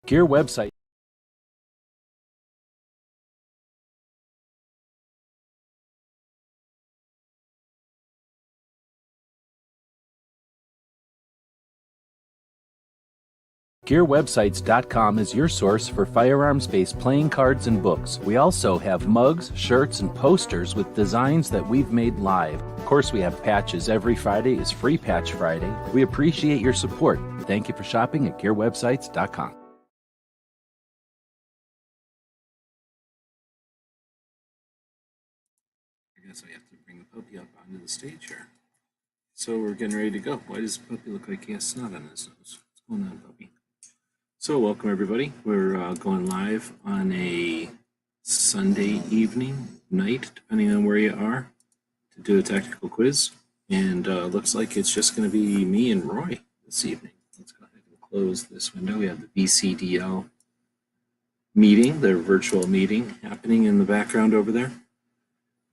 Gear website. Gearwebsites.com is your source for firearms-based playing cards and books. We also have mugs, shirts, and posters with designs that we've made live. Of course, we have patches. Every Friday is Free Patch Friday. We appreciate your support. Thank you for shopping at gearwebsites.com. I guess I have to bring the puppy up onto the stage here. So we're getting ready to go. Why does the puppy look like he has snot on his nose? What's going on, puppy? So welcome everybody. We're going live on a Sunday evening, night, depending on where you are, to do a tactical quiz. And looks like it's just going to be me and Roy this evening. Let's go ahead and close this window. We have the BCDL meeting, their virtual meeting happening in the background over there.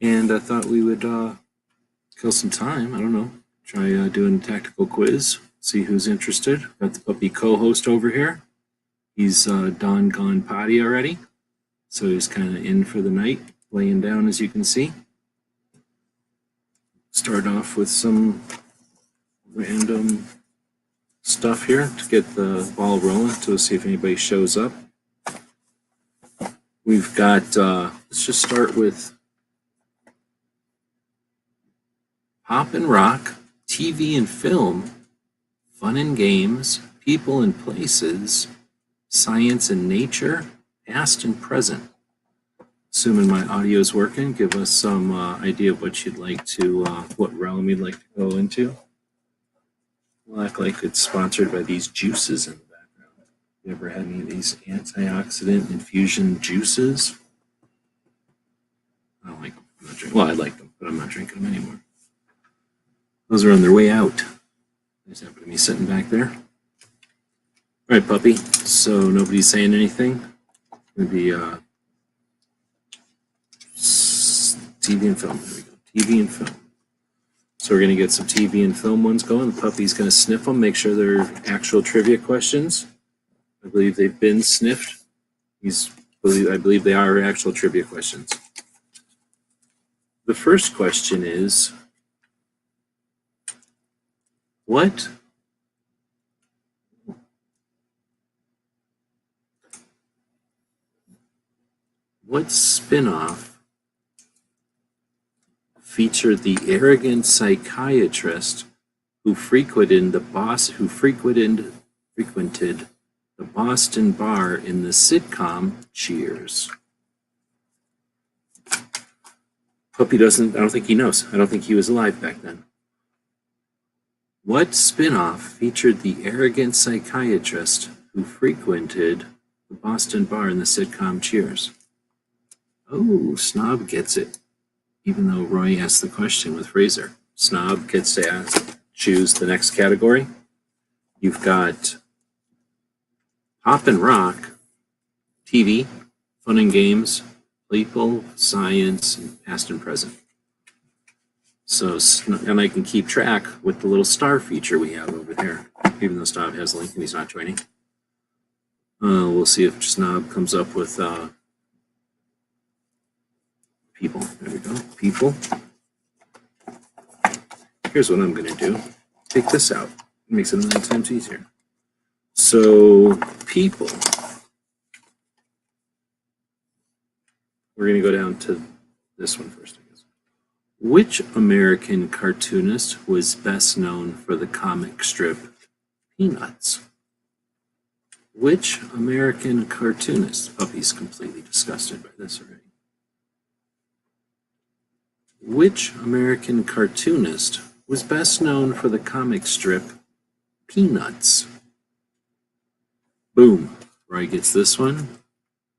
And I thought we would kill some time. I don't know. Try doing a tactical quiz. See who's interested. Got the puppy co-host over here. He's Don gone potty already. So he's kind of in for the night, laying down as you can see. Start off with some random stuff here to get the ball rolling to see if anybody shows up. We've got, let's just start with pop and rock, TV and film, fun and games, people and places, science and nature, past and present. Assuming my audio is working, give us some idea of what you'd like to, what realm you'd like to go into. We'll act like it's sponsored by these juices in the background. You ever had any of these antioxidant infusion juices? I don't like them. I'm not drinking. Well, I like them, but I'm not drinking them anymore. Those are on their way out. There's happened to me sitting back there. All right, puppy. So nobody's saying anything. Maybe TV and film. There we go. TV and film. So we're going to get some TV and film ones going. The puppy's going to sniff them, make sure they're actual trivia questions. I believe they've been sniffed. I believe they are actual trivia questions. The first question is, what spin-off featured the arrogant psychiatrist who frequented the Boston bar in the sitcom Cheers? Puppy doesn't, I don't think he knows. I don't think he was alive back then. What spin-off featured the arrogant psychiatrist who frequented the Boston bar in the sitcom Cheers? Oh, Snob gets it. Even though Roy asked the question with Fraser. Snob gets to choose the next category. You've got pop and rock, TV, fun and games, people, science, and past and present. So, and I can keep track with the little star feature we have over there, even though Snob has a link and he's not joining. We'll see if Snob comes up with people. There we go. People. Here's what I'm going to do. Take this out. It makes it 9 times easier. So, people. We're going to go down to this one first, I guess. Which American cartoonist was best known for the comic strip Peanuts? Which American cartoonist? Puppy's completely disgusted by this already. Which American cartoonist was best known for the comic strip Peanuts? Boom. Roy gets this one.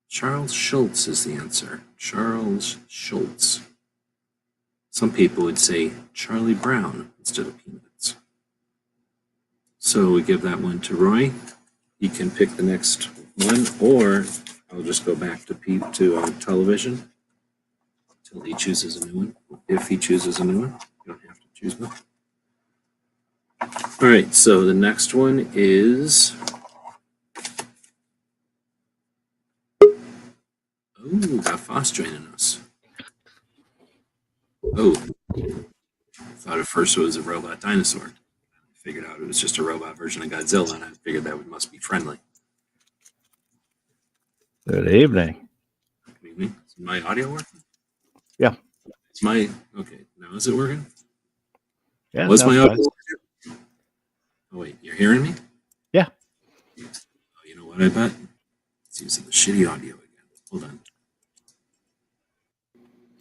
Charles Schulz is the answer. Charles Schulz. Some people would say Charlie Brown instead of Peanuts. So we give that one to Roy. He can pick the next one, or I'll just go back to television until he chooses a new one. If he chooses a new one, you don't have to choose one. All right, so the next one is Oh, we got Foss joining us. Oh, I thought at first it was a robot dinosaur. I figured out it was just a robot version of Godzilla, and I figured that must be friendly. Good evening. Good evening. Is my audio working? Yeah. It's my okay. Now is it working? Yeah. Was no, my it's audio working? Oh wait, you're hearing me? Yeah. Oh, you know what I bet? It's using the shitty audio again. Hold on.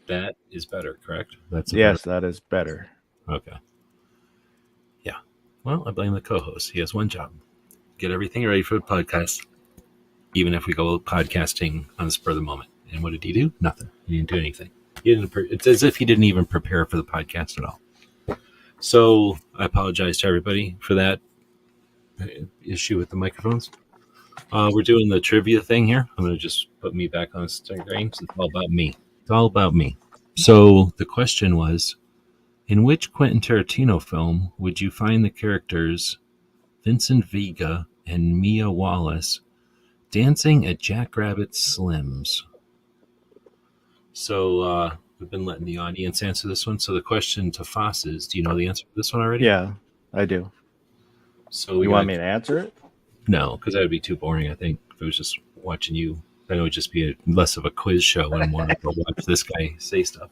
That is better, correct? That's yes, that is better. Okay. Yeah. Well, I blame the co-host. He has one job: get everything ready for the podcast, even if we go podcasting on the spur of the moment. And what did he do? Nothing. He didn't do anything. It's as if he didn't even prepare for the podcast at all. So I apologize to everybody for that issue with the microphones. We're doing the trivia thing here. I'm going to just put me back on screen. It's all about me. It's all about me. So the question was, in which Quentin Tarantino film would you find the characters Vincent Vega and Mia Wallace dancing at Jackrabbit Slim's? So we've been letting the audience answer this one. So the question to Foss is, do you know the answer to this one already? Yeah, I do. So you want me to answer it? No, because that would be too boring, I think, if it was just watching you. Then it would just be less of a quiz show and more to watch this guy say stuff.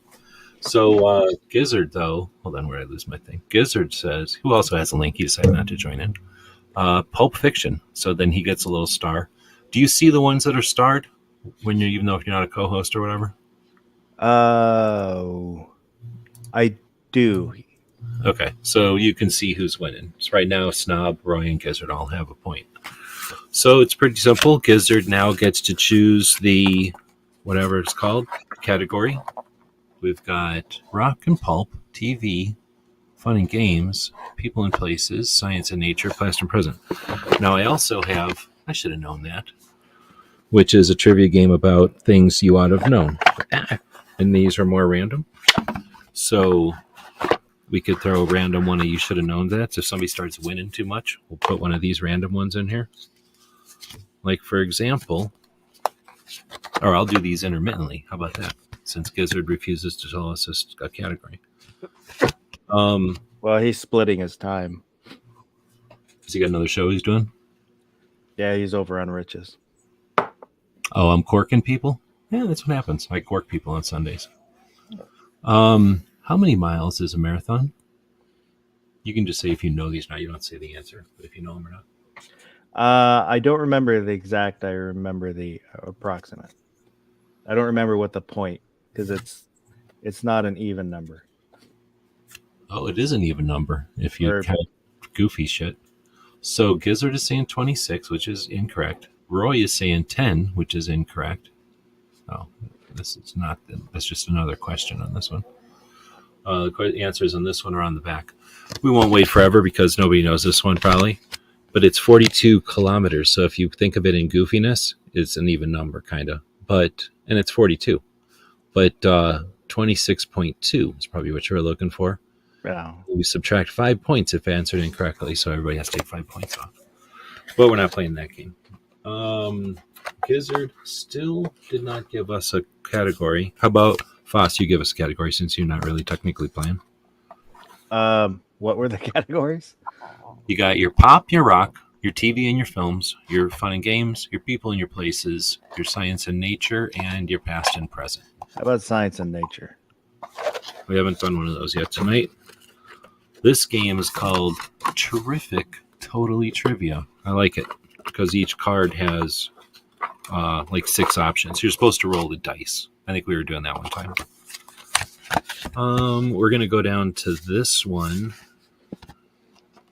So Gizzard, though, hold on, where I lose my thing. Gizzard says, who also has a link, he decided not to join in. Pulp Fiction. So then he gets a little star. Do you see the ones that are starred when you're, even though if you're not a co-host or whatever? I do. Okay, so you can see who's winning. So right now, Snob, Roy, and Gizzard all have a point. So it's pretty simple. Gizzard now gets to choose the, whatever it's called, category. We've got rock and pulp, TV, fun and games, people and places, science and nature, past and present. Now I also have, I should have known that, which is a trivia game about things you ought to have known. And these are more random. So we could throw a random one of you should have known that. So if somebody starts winning too much, we'll put one of these random ones in here. Like, for example, or I'll do these intermittently. How about that? Since Gizzard refuses to tell us a category. Well, he's splitting his time. Has he got another show he's doing? Yeah, he's over on Riches. Oh, I'm corking people? Yeah, that's what happens. I cork people on Sundays. How many miles is a marathon? You can just say if you know these now. You don't say the answer, but if you know them or not. I don't remember the exact. I remember the approximate. I don't remember what the point, because it's not an even number. Oh, it is an even number if you count goofy shit. So Gizzard is saying 26, which is incorrect. Roy is saying 10, which is incorrect. Oh, this is not. That's just another question on this one. The answers on this one are on the back. We won't wait forever because nobody knows this one probably. But it's 42 kilometers. So if you think of it in goofiness, it's an even number, kind of. And it's 42. But 26.2 is probably what you were looking for. Yeah. We subtract 5 points if answered incorrectly. So everybody has to take 5 points off. But we're not playing that game. Gizzard still did not give us a category. How about Foss? You give us a category since you're not really technically playing. What were the categories? You got your pop, your rock, your TV and your films, your fun and games, your people and your places, your science and nature, and your past and present. How about science and nature? We haven't done one of those yet tonight. This game is called Terrific Totally Trivia. I like it because each card has like 6 options. You're supposed to roll the dice. I think we were doing that one time. We're going to go down to this one.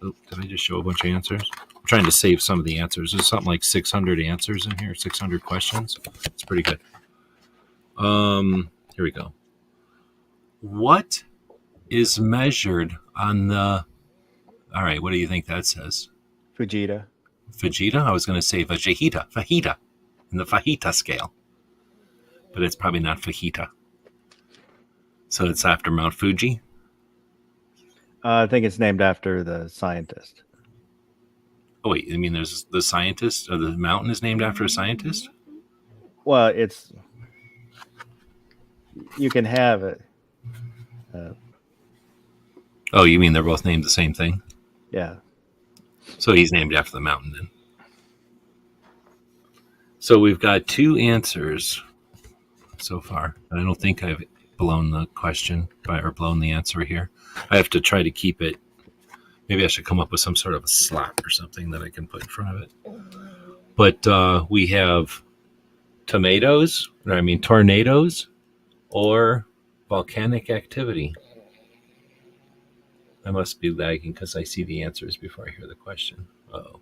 Oh, did I just show a bunch of answers? I'm trying to save some of the answers. There's something like 600 answers in here, 600 questions. It's pretty good. Here we go. What is measured on the... All right, what do you think that says? Fujita. Fajita? I was going to say fajita, in the fajita scale. But it's probably not fajita. So it's after Mount Fuji? I think it's named after the scientist. Oh, wait, I mean there's the scientist, or the mountain is named after a scientist? Well, it's You can have it. Oh, you mean they're both named the same thing? Yeah. So he's named after the mountain then. So we've got 2 answers so far. I don't think I've blown the question or blown the answer here. I have to try to keep it. Maybe I should come up with some sort of a slot or something that I can put in front of it. But we have tornadoes, or volcanic activity. I must be lagging because I see the answers before I hear the question. Uh-oh.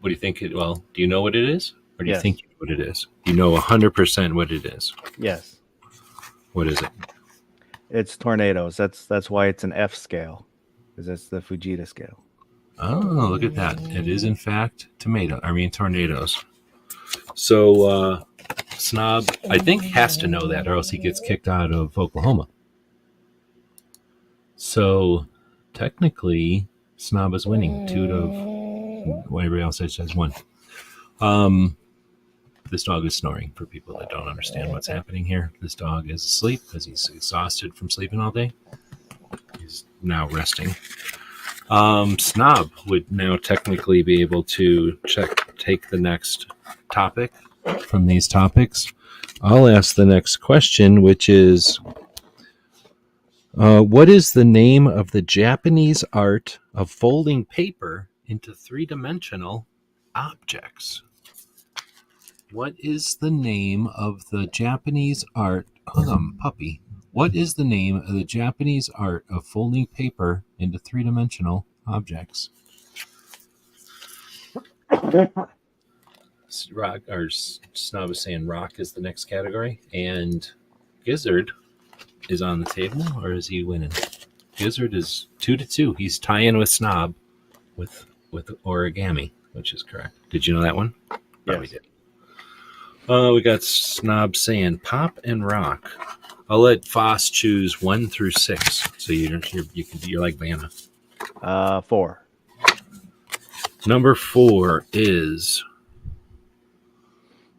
What do you think? Do you know what it is? Or do you think you know what it is? You know 100% what it is. Yes. What is it? It's tornadoes. That's why it's an F scale, because it's the Fujita scale. Oh, look at that. It is, in fact, tornadoes. So, Snob, I think, has to know that, or else he gets kicked out of Oklahoma. So, technically, Snob is winning 2 to everybody else says 1. This dog is snoring for people that don't understand what's happening here. This dog is asleep because he's exhausted from sleeping all day. He's now resting. Snob would now technically be able to take the next topic from these topics. I'll ask the next question, which is, what is the name of the Japanese art of folding paper into 3-dimensional objects? What is the name of the Japanese art? Hold on, puppy. What is the name of the Japanese art of folding paper into 3-dimensional objects? Snob is saying rock is the next category, and Gizzard is on the table, or is he winning? Gizzard is 2-2. He's tying with Snob with origami, which is correct. Did you know that one? Yeah, we did. We got Snob saying pop and rock. I'll let Foss choose 1 through 6, so you're like Vanna. 4. Number 4 is,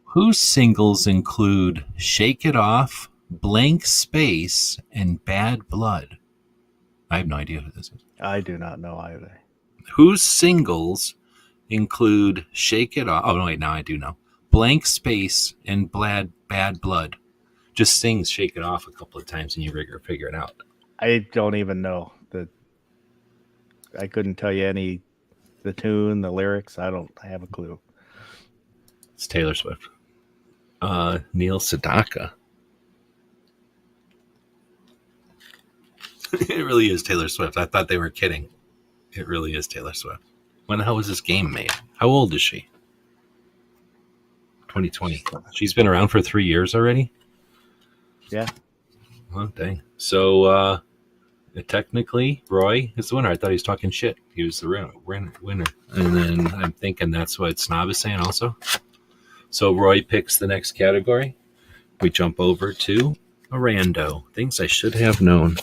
whose singles include Shake It Off, Blank Space, and Bad Blood? I have no idea who this is. I do not know either. Whose singles include Shake It Off? Oh, no, wait, now I do know. Blank Space and Bad Blood. Just sing Shake It Off a couple of times and you figure it out. I don't even know. I couldn't tell you the tune, the lyrics. I have a clue. It's Taylor Swift. Neil Sedaka. It really is Taylor Swift. I thought they were kidding. It really is Taylor Swift. When the hell was this game made? How old is she? 2020. She's been around for 3 years already? Yeah. Oh, dang. So, technically, Roy is the winner. I thought he was talking shit. He was the winner. And then I'm thinking that's what Snob is saying also. So Roy picks the next category. We jump over to a rando. Things I should have known.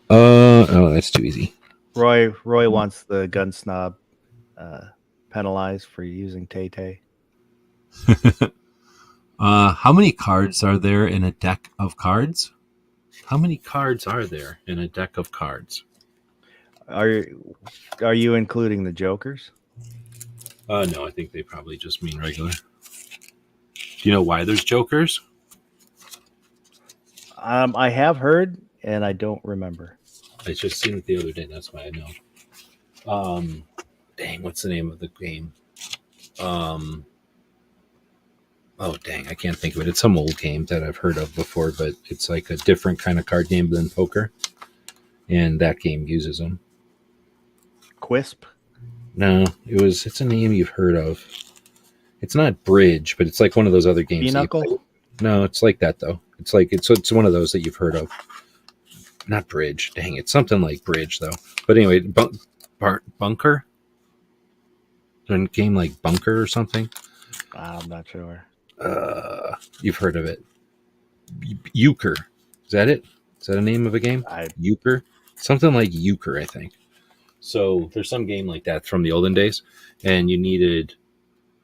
Oh, that's too easy. Roy wants the gun snob penalized for using Tay-Tay. How many cards are there in a deck of cards? How many cards are there in a deck of cards? Are you including the jokers? No, I think they probably just mean regular. Do you know why there's jokers? I have heard, and I don't remember. I just seen it the other day. That's why I know. Dang, what's the name of the game? Oh, dang, I can't think of it. It's some old game that I've heard of before, but it's like a different kind of card game than poker. And that game uses them. Quisp? No, it's a name you've heard of. It's not Bridge, but it's like one of those other games. Pinochle? No, it's like that though. It's like it's one of those that you've heard of. Not Bridge. Dang, it's something like Bridge though. But anyway, Bunker. Is there a game like Bunker or something? I'm not sure. You've heard of it. Euchre. Is that it? Is that a name of a game? Euchre? Something like Euchre, I think. So there's some game like that from the olden days, and you needed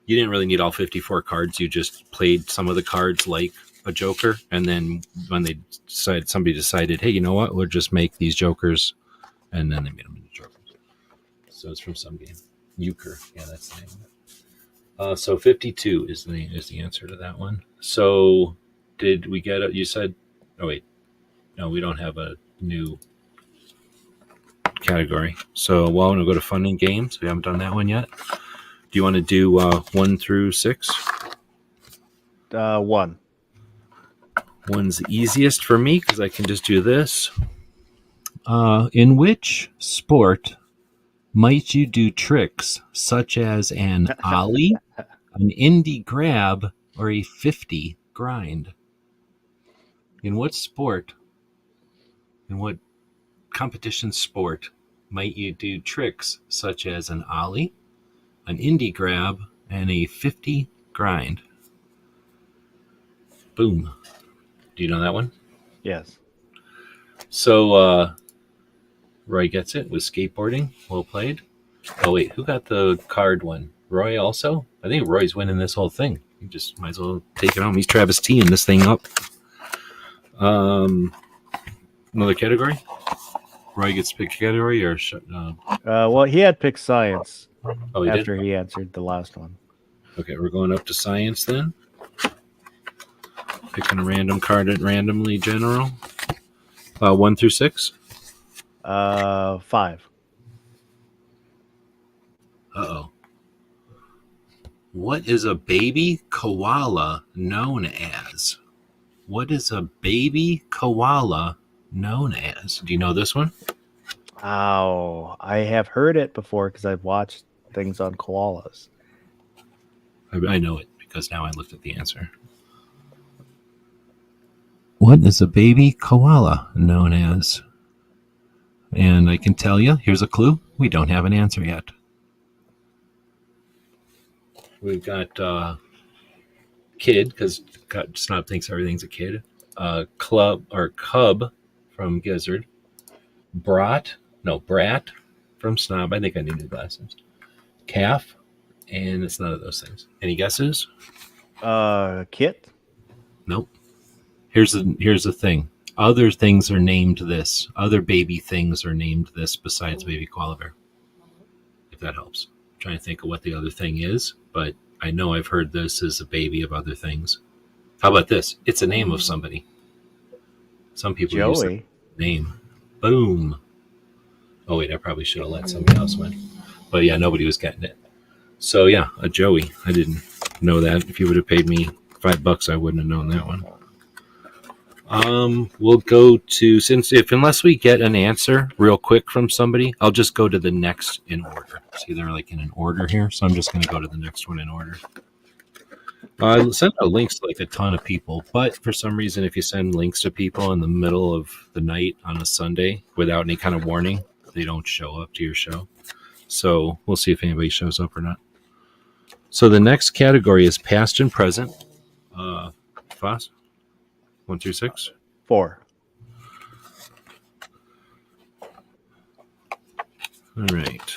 You didn't really need all 54 cards. You just played some of the cards like a joker, and then when somebody decided, hey, you know what? We'll just make these jokers, and then they made them into jokers. So it's from some game. Euchre, yeah, that's the name of it. So 52 is the answer to that one. So did we get it? You said, oh wait, no, we don't have a new category. So well, I'm gonna go to fun and games. We haven't done that one yet. Do you want to do 1 through 6? 1. One's the easiest for me because I can just do this. In which sport might you do tricks such as an ollie, an indie grab, or a 50 grind? In what sport, in what competition sport might you do tricks such as an ollie, an indie grab, and a 50 grind? Boom. Do you know that one? Yes. So Roy gets it with skateboarding. Well played. Oh wait, who got the card one? Roy also? I think Roy's winning this whole thing. You just might as well take it home. He's Travis T-ing this thing up. Another category? Roy gets to pick a category or Well, he had picked science oh, he after did? he answered the last one. Okay, we're going up to science then. Picking a random card at randomly general. 1 through 6. 5. Uh-oh. What is a baby koala known as? What is a baby koala known as? Do you know this one? Oh, I have heard it before because I've watched things on koalas. I know it because now I looked at the answer. What is a baby koala known as? And I can tell you, here's a clue. We don't have an answer yet. We've got kid, because Snob thinks everything's a kid. Club or cub from Gizzard. Brat from Snob. I think I need new glasses. Calf, and it's none of those things. Any guesses? Kit? Nope. Here's the thing. Other things are named this. Other baby things are named this besides baby koala bear. If that helps. I'm trying to think of what the other thing is, but I know I've heard this as a baby of other things. How about this? It's a name of somebody. Some people use that name. Boom. Oh wait, I probably should have let somebody else win. But yeah, nobody was getting it. So yeah, a Joey. I didn't know that. If you would have paid me $5, I wouldn't have known that one. We'll go to, unless we get an answer real quick from somebody, I'll just go to the next in order. See, they're like in an order here, so I'm just going to go to the next one in order. I sent out links to like a ton of people, but for some reason, if you send links to people in the middle of the night on a Sunday without any kind of warning, they don't show up to your show. So we'll see if anybody shows up or not. So the next category is past and present. Foss? 1 through 6? 4. All right.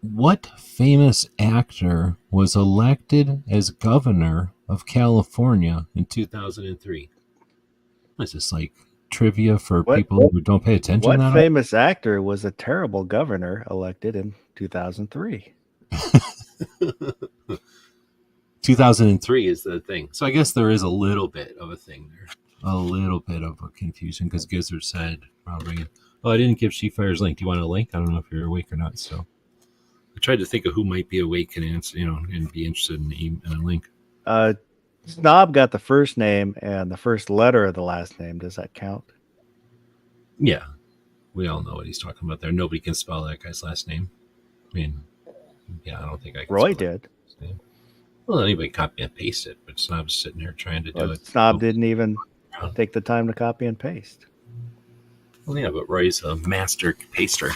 What famous actor was elected as governor of California in 2003? Is this like trivia for people who don't pay attention? What famous actor was a terrible governor elected in 2003? 2003 is the thing. So I guess there is a little bit of a thing there. A little bit of a confusion because Gizzard said, oh, I didn't give Sheefire's link. Do you want a link? I don't know if you're awake or not. So I tried to think of who might be awake and answer, and be interested in a link. Snob got the first name and the first letter of the last name. Does that count? Yeah. We all know what he's talking about there. Nobody can spell that guy's last name. I mean, yeah, I don't think I can. Roy did. Well, anybody copy and paste it, but Snob's sitting here trying to do it. Snob didn't even take the time to copy and paste. Well, yeah, but Roy's a master paster.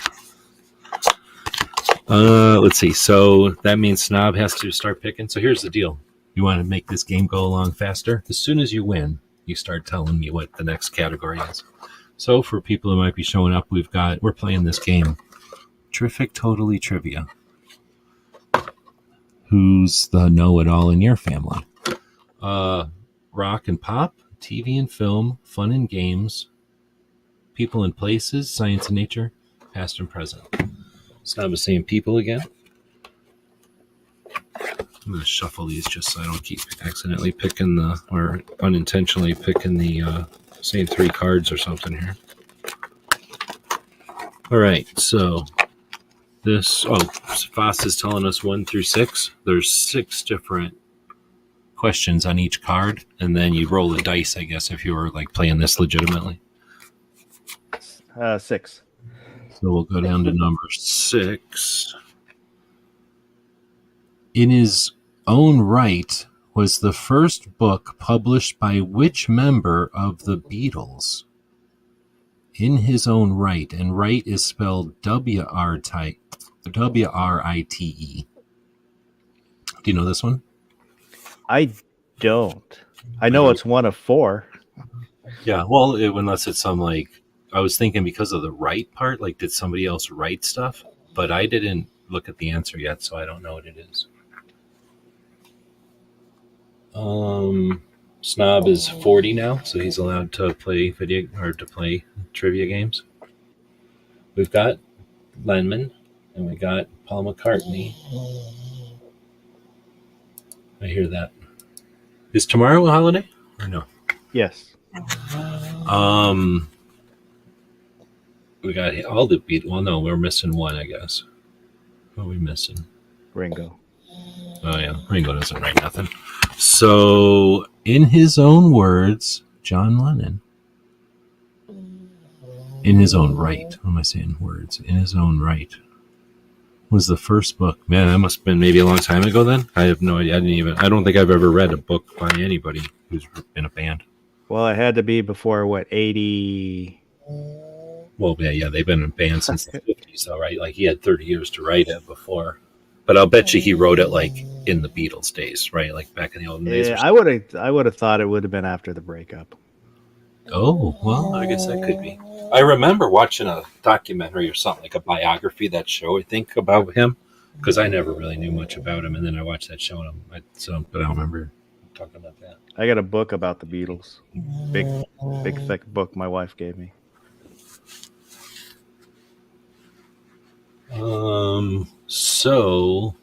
Let's see. So that means Snob has to start picking. So here's the deal. You want to make this game go along faster? As soon as you win, you start telling me what the next category is. So for people who might be showing up, we're playing this game. Terrific Totally Trivia. Who's the know-it-all in your family? Rock and pop, TV and film, fun and games, people and places, science and nature, past and present. Snob is saying people again. I'm going to shuffle these just so I don't keep accidentally picking or unintentionally picking the same 3 cards or something here. All right, so Foss is telling us 1 through 6. There's 6 different questions on each card, and then you roll the dice, I guess, if you were like playing this legitimately. 6. So we'll go down to number 6. In His Own Right was the first book published by which member of the Beatles? In His Own Right, and right is spelled W-R-I-T-E. Do you know this one? I don't. I know it's one of 4. Yeah, well, unless it's some like, I was thinking because of the right part, like did somebody else write stuff? But I didn't look at the answer yet, so I don't know what it is. Snob is 40 now, so he's allowed to play trivia games. We've got Lennon, and we got Paul McCartney. I hear that. Is tomorrow a holiday or no? Yes. We got all the beat. Well, no, we're missing one, I guess. What are we missing? Ringo. Oh yeah, Ringo doesn't write nothing. So, in his own words, John Lennon. In His Own Right. What am I saying? Words. In His Own Right was the first book. Man, that must have been maybe a long time ago then. I have no idea. I don't think I've ever read a book by anybody who's in a band. Well, it had to be before, 80... Well, yeah, they've been in band since the 50s, though, right? Like, he had 30 years to write it before. But I'll bet you he wrote it, like, in the Beatles days, right? Like, back in the olden days. Yeah, I would have thought it would have been after the breakup. Oh, well, I guess that could be. I remember watching a documentary or something, like a biography, that show, I think, about him, because I never really knew much about him, and then I watched that show, but I don't remember talking about that. I got a book about the Beatles. Big, thick book my wife gave me. So,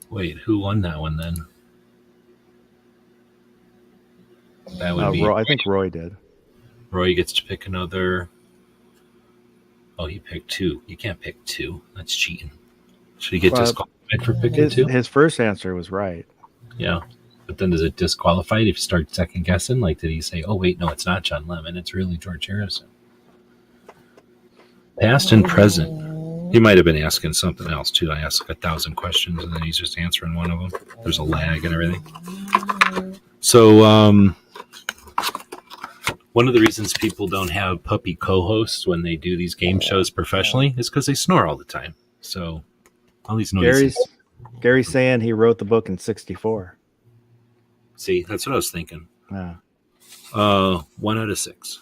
wait, who won that one then? That would be. I think Roy did. Roy gets to pick another. Oh, he picked 2. You can't pick 2. That's cheating. Should he get disqualified for picking 2? His first answer was right. Yeah. But then does it disqualify if you start second guessing? Like, did he say, oh, wait, no, it's not John Lennon. It's really George Harrison. Past and present. He might have been asking something else, too. I asked like 1,000 questions, and then he's just answering one of them. There's a lag and everything. So, one of the reasons people don't have puppy co-hosts when they do these game shows professionally is because they snore all the time. So, all these noises. Gary's saying he wrote the book in 1964. See, that's what I was thinking. Yeah. 1 out of 6.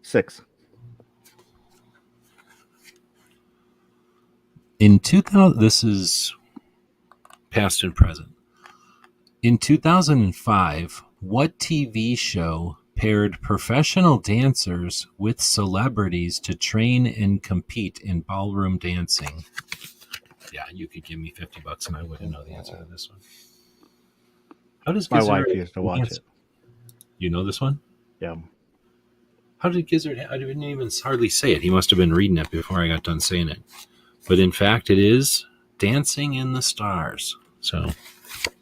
6. In 2000, this is past and present. In 2005, what TV show paired professional dancers with celebrities to train and compete in ballroom dancing? Yeah, you could give me $50 and I wouldn't know the answer to this one. How does my wife used to watch it? You know this one? Yeah. How did Gizzard? I didn't even hardly say it. He must have been reading it before I got done saying it. But in fact, it is Dancing in the Stars. So,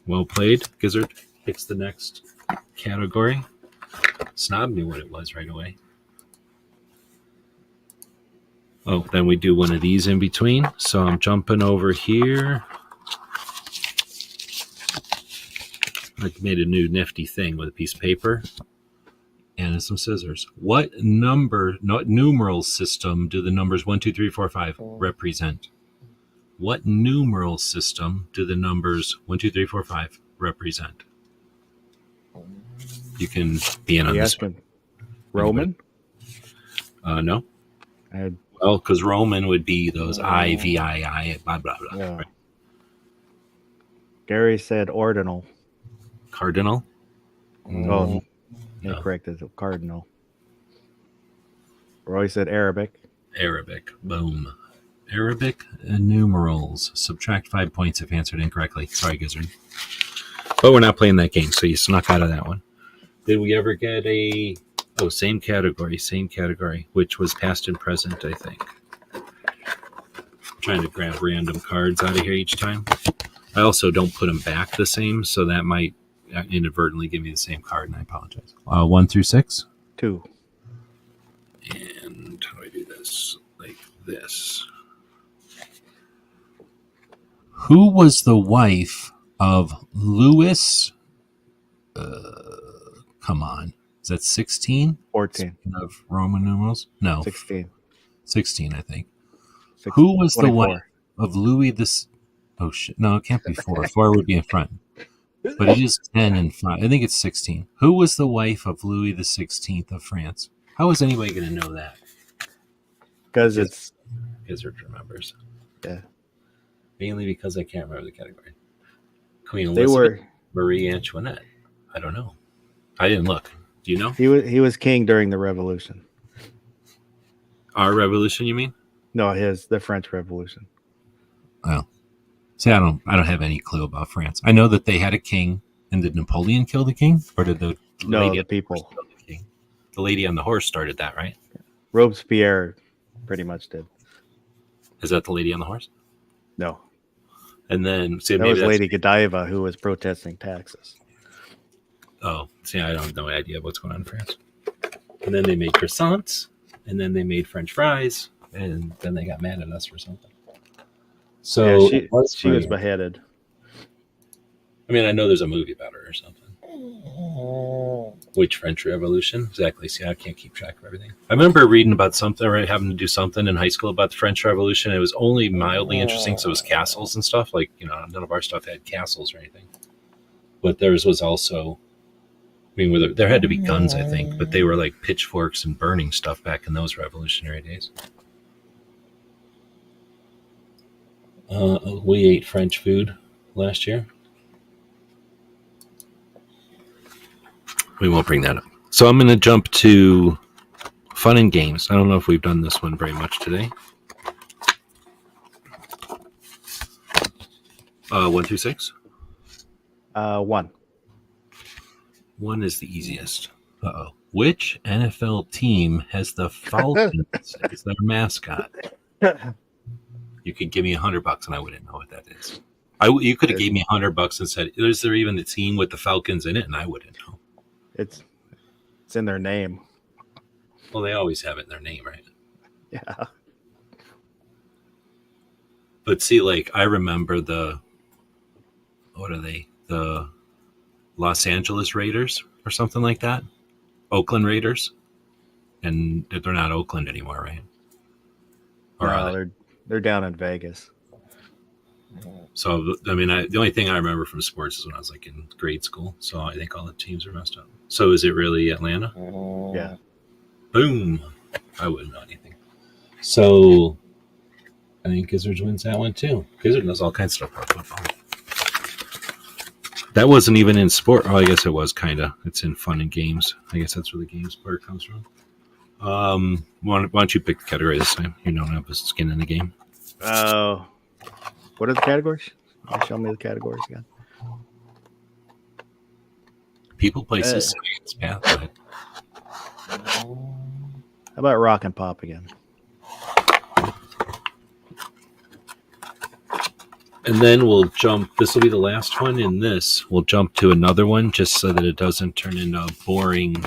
well played. Gizzard picks the next category. Snob knew what it was right away. Oh, then we do one of these in between. So I'm jumping over here. I made a new nifty thing with a piece of paper and some scissors. What numeral system do the numbers 1, 2, 3, 4, 5 represent? What numeral system do the numbers 1, 2, 3, 4, 5 represent? You can be in on this one. Roman? No. Well, because Roman would be those I, V, I, blah, blah, blah. Yeah. Right? Gary said ordinal. Cardinal. Oh, No. correct. It's cardinal. Roy said Arabic. Arabic. Boom. Arabic numerals. Subtract 5 points if answered incorrectly. Sorry, Gizzard. But we're not playing that game, so you snuck out of that one. Did we ever get a... Oh, same category, which was past and present, I think. I'm trying to grab random cards out of here each time. I also don't put them back the same, so that might inadvertently give me the same card, and I apologize. 1 through 6? 2. And how do I do this? Like this. Who was the wife of Louis? Come on. Is that 16? 14. Of Roman numerals? No. 16. 16, I think. 16. Who was 24. the wife of Louis this? Oh, shit. No, it can't be 4. 4 would be in front. But it is 10 and 5. I think it's 16. Who was the wife of Louis the 16th of France? How is anybody going to know that? Because it's... Gizzard remembers. Yeah. Mainly because I can't remember the category. Queen They Elizabeth, were... Marie Antoinette. I don't know. I didn't look. Do you know? He was king during the Revolution. Our revolution, you mean? No, the French Revolution. Oh. See, I don't have any clue about France. I know that they had a king, and did Napoleon kill the king? Or did the lady the people. kill the king? The lady on the horse started that, right? Robespierre pretty much did. Is that the lady on the horse? No. And then That was Lady Godiva, who was protesting taxes. Oh, see, I don't have no idea what's going on in France. And then they made croissants, and then they made French fries, and then they got mad at us for something. So yeah, she was beheaded. I mean, I know there's a movie about her or something. Which French Revolution? Exactly. See, I can't keep track of everything. I remember reading about something or having to do something in high school about the French Revolution. It was only mildly interesting, so it was castles and stuff. Like, none of our stuff had castles or anything. But theirs was also... I mean, there had to be guns, I think, but they were like pitchforks and burning stuff back in those revolutionary days. We ate French food last year. We won't bring that up. So I'm going to jump to fun and games. I don't know if we've done this one very much today. 1 through 6? 1. 1 is the easiest. Uh-oh. Which NFL team has the Falcons as their mascot? You could give me $100 and I wouldn't know what that is. You could have gave me $100 and said, "Is there even a team with the Falcons in it?" And I wouldn't know. It's in their name. Well, they always have it in their name, right? Yeah. But see, like, I remember what are they? The Los Angeles Raiders or something like that. Oakland Raiders. And they're not Oakland anymore, right? Or No, they're down in Vegas. So, I mean, the only thing I remember from sports is when I was like in grade school. So I think all the teams are messed up. So is it really Atlanta? Yeah. Boom. I wouldn't know anything. So I think Gizzard wins that one too. Gizzard knows all kinds of stuff about football. That wasn't even in sport. Oh, I guess it was kind of. It's in fun and games. I guess that's where the games part comes from. Why don't you pick the category this time? You don't have a skin in the game. What are the categories? Show me the categories again. People, places, science, math. How about rock and pop again? And then we'll jump. This will be the last one. In this, we'll jump to another one just so that it doesn't turn into a boring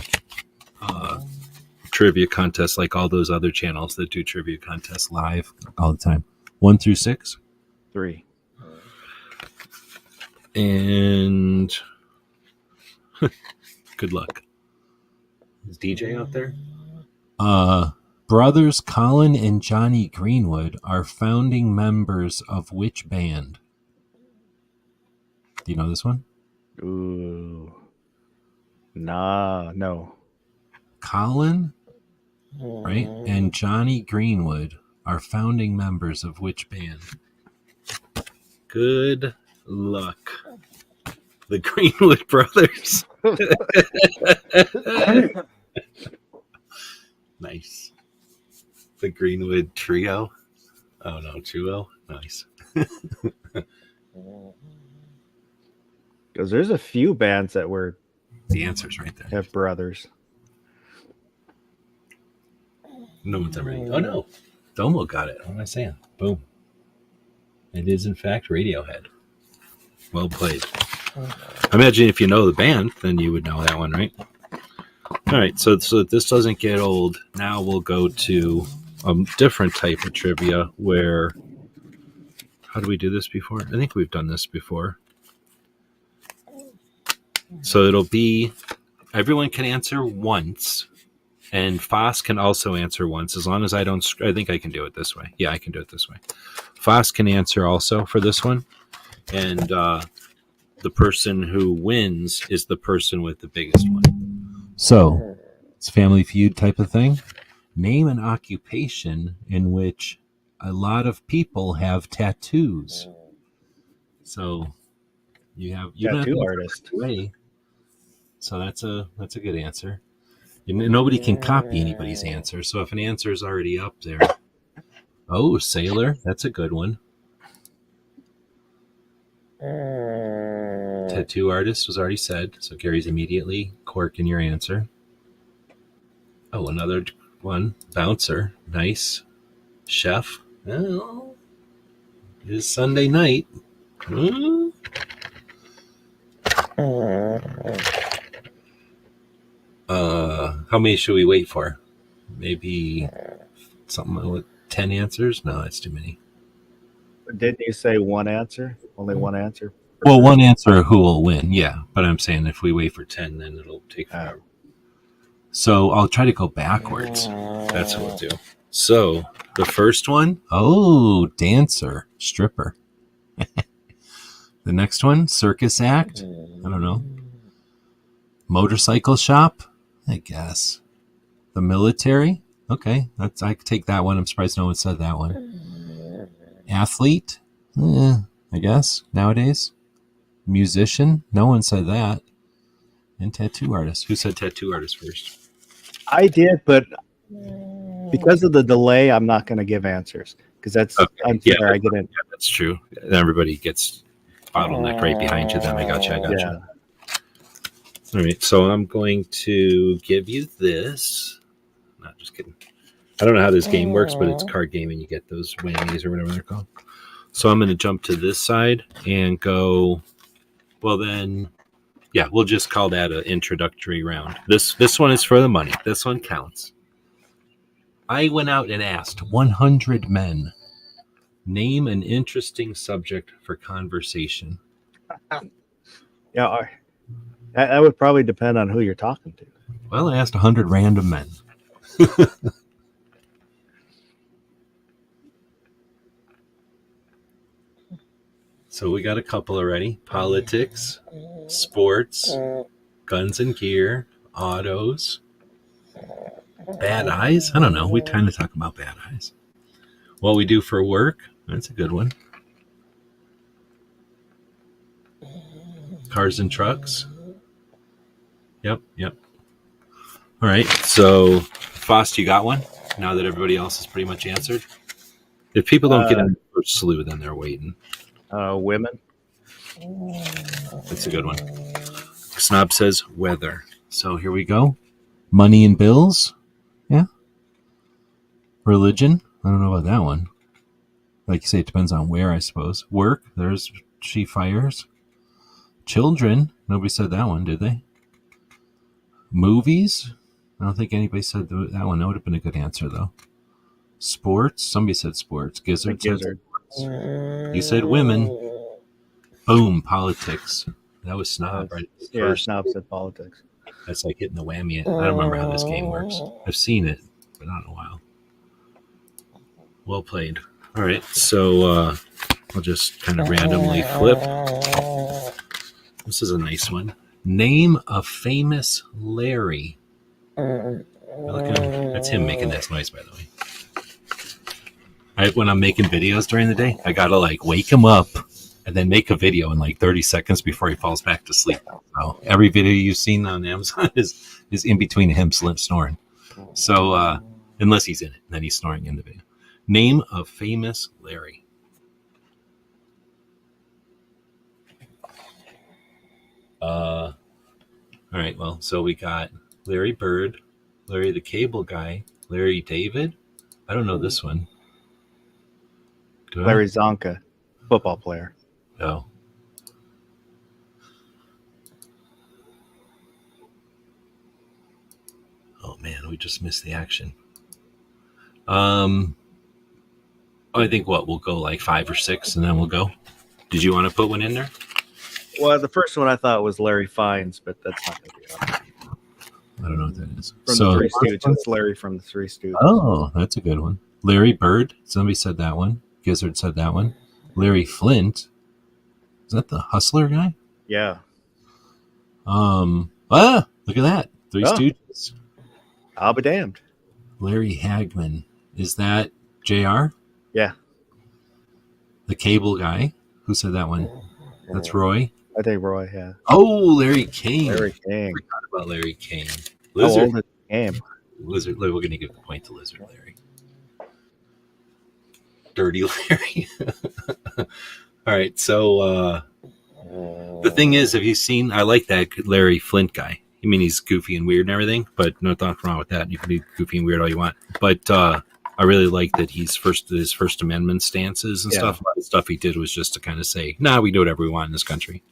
trivia contest like all those other channels that do trivia contests live all the time. 1 through 6? 3. And good luck. Is DJ out there? Brothers Colin and Johnny Greenwood are founding members of which band? Do you know this one? Ooh. No. Colin, right, and Johnny Greenwood are founding members of which band? Good luck. The Greenwood Brothers. Nice. The Greenwood Trio. Oh no, Trio. Nice. Because there's a few bands that The answer's right there. have brothers. No one's ever. Oh no, Domo got it. What am I saying? Boom. It is in fact Radiohead. Well played. I imagine if you know the band, then you would know that one, right? All right, so this doesn't get old. Now we'll go to a different type of trivia where. How do we do this before? I think we've done this before. So it'll be everyone can answer once, and Foss can also answer once as long as I don't. I think I can do it this way. Yeah, I can do it this way. Foss can answer also for this one, and the person who wins is the person with the biggest one. So it's Family Feud type of thing. Name an occupation in which a lot of people have tattoos. So you Tattoo artist. Way. So that's a good answer. Nobody can copy anybody's answer. So if an answer is already up there, oh, sailor, that's a good one. Tattoo artist was already said, so Gary's immediately corking your answer. Oh, another one, bouncer, nice. Chef, well, it is Sunday night. How many should we wait for? Maybe something with 10 answers? No, that's too many. Didn't you say one answer? Only one answer? Well, one answer who will win, yeah. But I'm saying if we wait for 10, then it'll take forever. So I'll try to go backwards. That's what we'll do. So the first one, oh, dancer, stripper. The next one, circus act. I don't know. Motorcycle shop, I guess. The military. Okay, I could take that one. I'm surprised no one said that one. Athlete, I guess nowadays. Musician, no one said that. And tattoo artist. Who said tattoo artist first? I did, but because of the delay, I'm not going to give answers because that's unfair. Yeah, I get in. Yeah, that's true. Everybody gets bottleneck right behind you. Then I got you. Yeah. All right, so I'm going to give you this. Not just kidding. I don't know how this game works, but it's a card game, and you get those whammies or whatever they're called. So I'm going to jump to this side and go. Well, then, yeah, we'll just call that an introductory round. This one is for the money. This one counts. I went out and asked 100 men, name an interesting subject for conversation. Yeah, that would probably depend on who you're talking to. Well, I asked 100 random men. So we got a couple already. Politics, sports, guns and gear, autos, bad eyes. I don't know. We kind of talk about bad eyes. What we do for work. That's a good one. Cars and trucks. Yep. All right. So, Fost, you got one? Now that everybody else has pretty much answered? If people don't get in the first slew, then they're waiting. Women. That's a good one. Snob says weather. So here we go. Money and bills. Yeah. Religion. I don't know about that one. Like you say, it depends on where, I suppose. Work. There's she fires. Children. Nobody said that one, did they? Movies. I don't think anybody said that one. That would have been a good answer, though. Sports. Somebody said sports. Gizzard. Gizzard. You said women. Boom. Politics. That was Snob, right? Yeah, Snob said politics. That's like hitting the whammy. I don't remember how this game works. I've seen it, but not in a while. Well played. All right, so I'll just kind of randomly flip. This is a nice one. Name a famous Larry. Look at him. That's him making this noise, by the way. When I'm making videos during the day, I gotta like wake him up and then make a video in like 30 seconds before he falls back to sleep. So every video you've seen on Amazon is in between him snoring. So unless he's in it, then he's snoring in the video. Name of famous Larry. All right, well, so we got Larry Bird, Larry the Cable Guy, Larry David. I don't know this one. Larry Zonka, football player. Oh. Oh man, we just missed the action. I think we'll go like 5 or 6 and then we'll go. Did you want to put one in there? Well, the first one I thought was Larry Fiennes, but that's not going to be on. I don't know what that is. From the Three Stooges. Larry from the Three Stooges. Oh, that's a good one. Larry Bird. Somebody said that one. Gizzard said that one. Larry Flint. Is that the Hustler guy? Yeah. Look at that. Three Stooges. I'll be damned. Larry Hagman. Is that JR? Yeah. The Cable Guy. Who said that one? That's Roy. I think Roy, yeah. Oh, Larry King. Larry King. I forgot about Larry King. Lizard. How old is the game? Lizard. We're going to give the point to Lizard Larry. Dirty Larry. All right, so the thing is, have you seen? I like that Larry Flint guy. I mean, he's goofy and weird and everything, but nothing wrong with that. You can be goofy and weird all you want. But I really like that his First Amendment stances and stuff. A lot of stuff he did was just to kind of say, "Nah, we do whatever we want in this country."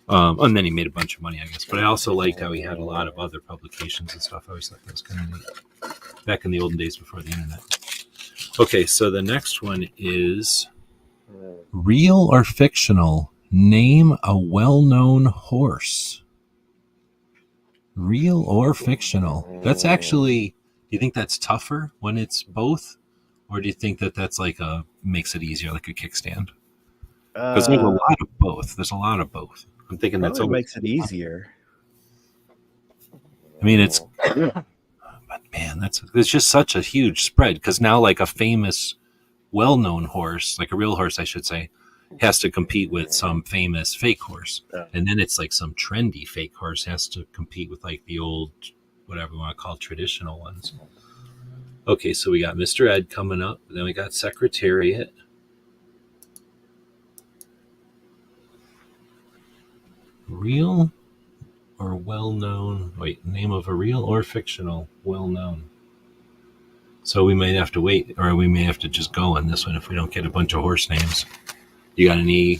And then he made a bunch of money, I guess. But I also liked how he had a lot of other publications and stuff. I always thought that was kind of neat. Back in the olden days before the internet. Okay, so the next one is real or fictional. Name a well-known horse. Real or fictional. That's actually, do you think that's tougher when it's both? Or do you think that that's like makes it easier, like a kickstand? Because there's a lot of both. There's a lot of both. I'm thinking that's what makes it easier. I mean, it's, but man, there's just such a huge spread. Because now, like a famous, well-known horse, like a real horse, I should say, has to compete with some famous fake horse. Yeah. And then it's like some trendy fake horse has to compete with like the old, whatever you want to call traditional ones. Okay, so we got Mr. Ed coming up. Then we got Secretariat. Real or well-known? Wait, name of a real or fictional well-known? So we might have to wait, or we may have to just go on this one if we don't get a bunch of horse names. You got any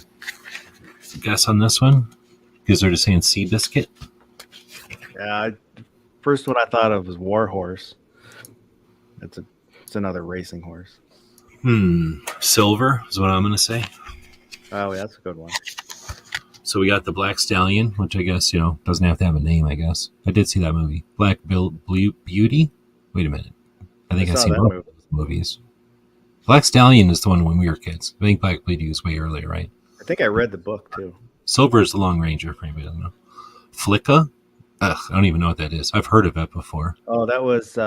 guess on this one? Because they're just saying Seabiscuit. Yeah, first one I thought of was Warhorse. It's another racing horse. Silver is what I'm going to say. Oh, yeah, that's a good one. So we got the Black Stallion, which I guess, doesn't have to have a name, I guess. I did see that movie. Black Beauty? Wait a minute. I think I seen both of those movies. Black Stallion is the one when we were kids. I think Black Beauty was way earlier, right? I think I read the book, too. Silver is the Long Ranger, for anybody who doesn't know. Flicka? Ugh, I don't even know what that is. I've heard of it before. Oh, that was...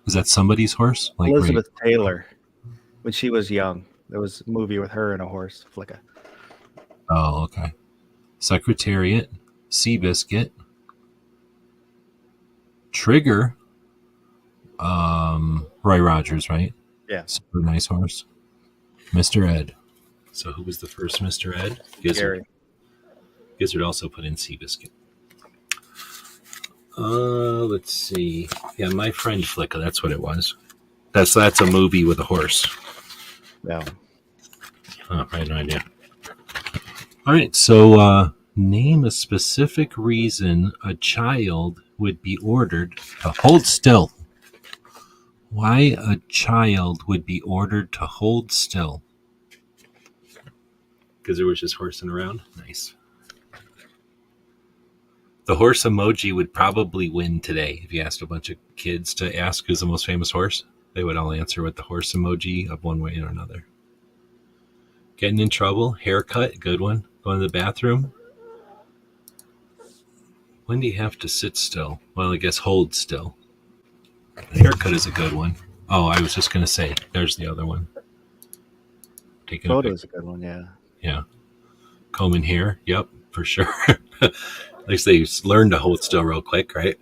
Is that somebody's horse? Like Elizabeth Taylor, when she was young. There was a movie with her and a horse, Flicka. Oh, okay. Secretariat, Seabiscuit, Trigger, Roy Rogers, right? Yeah. Super nice horse. Mr. Ed. So who was the first Mr. Ed? Gizzard. Gary. Gizzard also put in Seabiscuit. Let's see. Yeah, My Friend Flicka, that's what it was. That's a movie with a horse. Yeah. Oh, I had no idea. All right, so name a specific reason a child would be ordered to hold still. Why a child would be ordered to hold still? Because there was just horsing around? Nice. The horse emoji would probably win today if you asked a bunch of kids to ask who's the most famous horse. They would all answer with the horse emoji of one way or another. Getting in trouble, haircut, good one. Going to the bathroom. When do you have to sit still? Well, I guess hold still. The haircut is a good one. Oh, I was just going to say, there's the other one. taking a Photo's picture. a good one, yeah. Yeah. Combing hair. Yep, for sure. At least they learned to hold still real quick, right?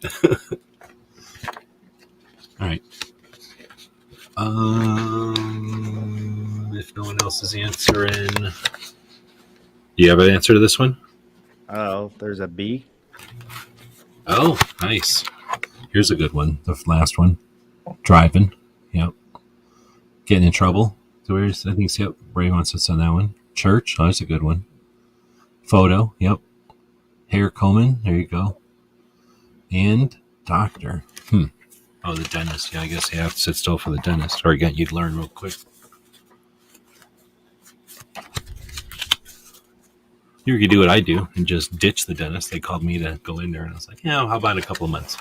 All right. If no one else is answering, do you have an answer to this one? Oh, there's a B. Oh, nice. Here's a good one. The last one. Driving. Yep. Getting in trouble. So where's, I think, yep, Ray wants us on that one. Church. Oh, that's a good one. Photo. Yep. Hair combing. There you go. And doctor. Oh, the dentist. Yeah, I guess you have to sit still for the dentist. Or again, you'd learn real quick. You could do what I do and just ditch the dentist. They called me to go in there, and I was like, yeah, how about a couple of months?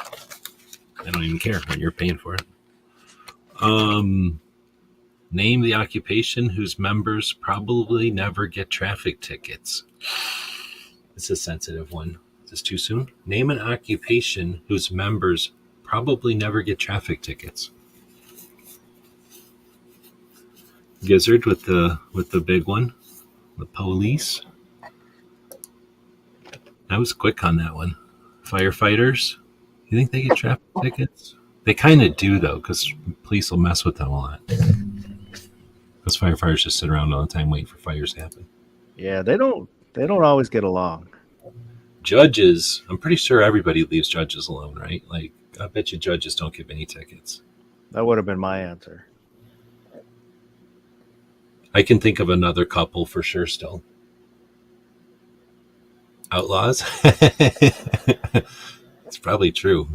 I don't even care when you're paying for it. Name the occupation whose members probably never get traffic tickets. It's a sensitive one. Is this too soon? Name an occupation whose members probably never get traffic tickets. Gizzard with the big one. The police. I was quick on that one. Firefighters. You think they get traffic tickets? They kind of do, though, because police will mess with them a lot. Because firefighters just sit around all the time waiting for fires to happen. Yeah, they don't always get along. Judges, I'm pretty sure everybody leaves judges alone, right? Like, I bet you judges don't give any tickets. That would have been my answer. I can think of another couple for sure still. Outlaws? It's probably true.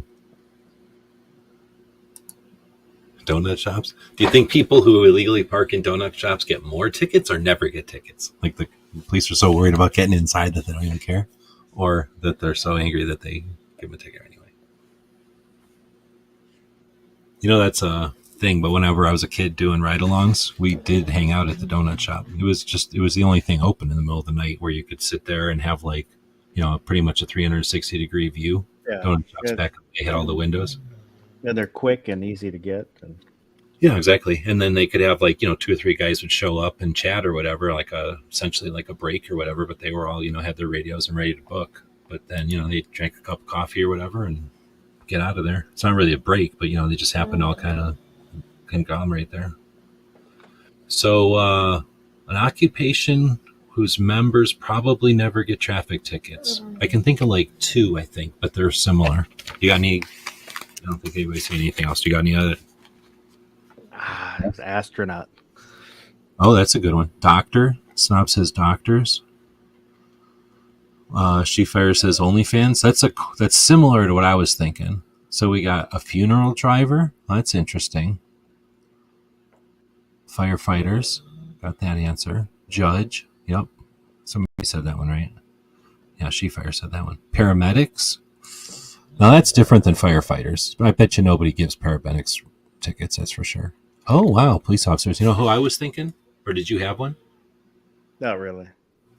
Donut shops? Do you think people who illegally park in donut shops get more tickets or never get tickets? Like the police are so worried about getting inside that they don't even care? Or that they're so angry that they give them a ticket anyway? You know, that's a thing, but whenever I was a kid doing ride-alongs, we did hang out at the donut shop. It was the only thing open in the middle of the night where you could sit there and have, like, you know, pretty much a 360-degree view. Yeah. Donut shops back up, they had all the windows. And they're quick and easy to get. And yeah, exactly. And then they could have, like, you know, 2 or 3 guys would show up and chat or whatever, like essentially like a break or whatever, but they were all, you know, had their radios and ready to book. But then, you know, they drank a cup of coffee or whatever and get out of there. It's not really a break, but, you know, they just happen to all kind of conglomerate there. So an occupation whose members probably never get traffic tickets. I can think of like 2, I think, but they're similar. You got any? I don't think anybody's saying anything else. You got any other? It's astronaut. Oh, that's a good one. Doctor. Snob says doctors. She-Fire says OnlyFans. That's similar to what I was thinking. So we got a funeral driver. Oh, that's interesting. Firefighters. Got that answer. Judge. Yep. Somebody said that one, right? Yeah, She-Fire said that one. Paramedics. Now that's different than firefighters. I bet you nobody gives paramedics tickets, that's for sure. Oh, wow. Police officers. You know who I was thinking? Or did you have one? Not really.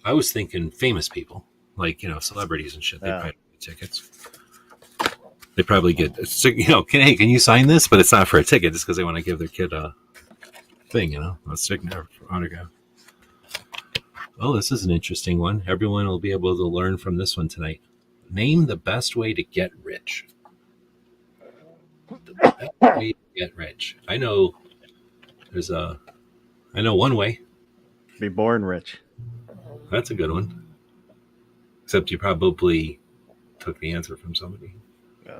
I was thinking famous people. Like, you know, celebrities and shit. They probably get tickets. They probably get, you know, hey, can you sign this? But it's not for a ticket. It's because they want to give their kid a thing, you know, a signature autograph. Oh, this is an interesting one. Everyone will be able to learn from this one tonight. Name the best way to get rich. The best way to get rich. I know one way. Be born rich. That's a good one. Except you probably took the answer from somebody. Yeah.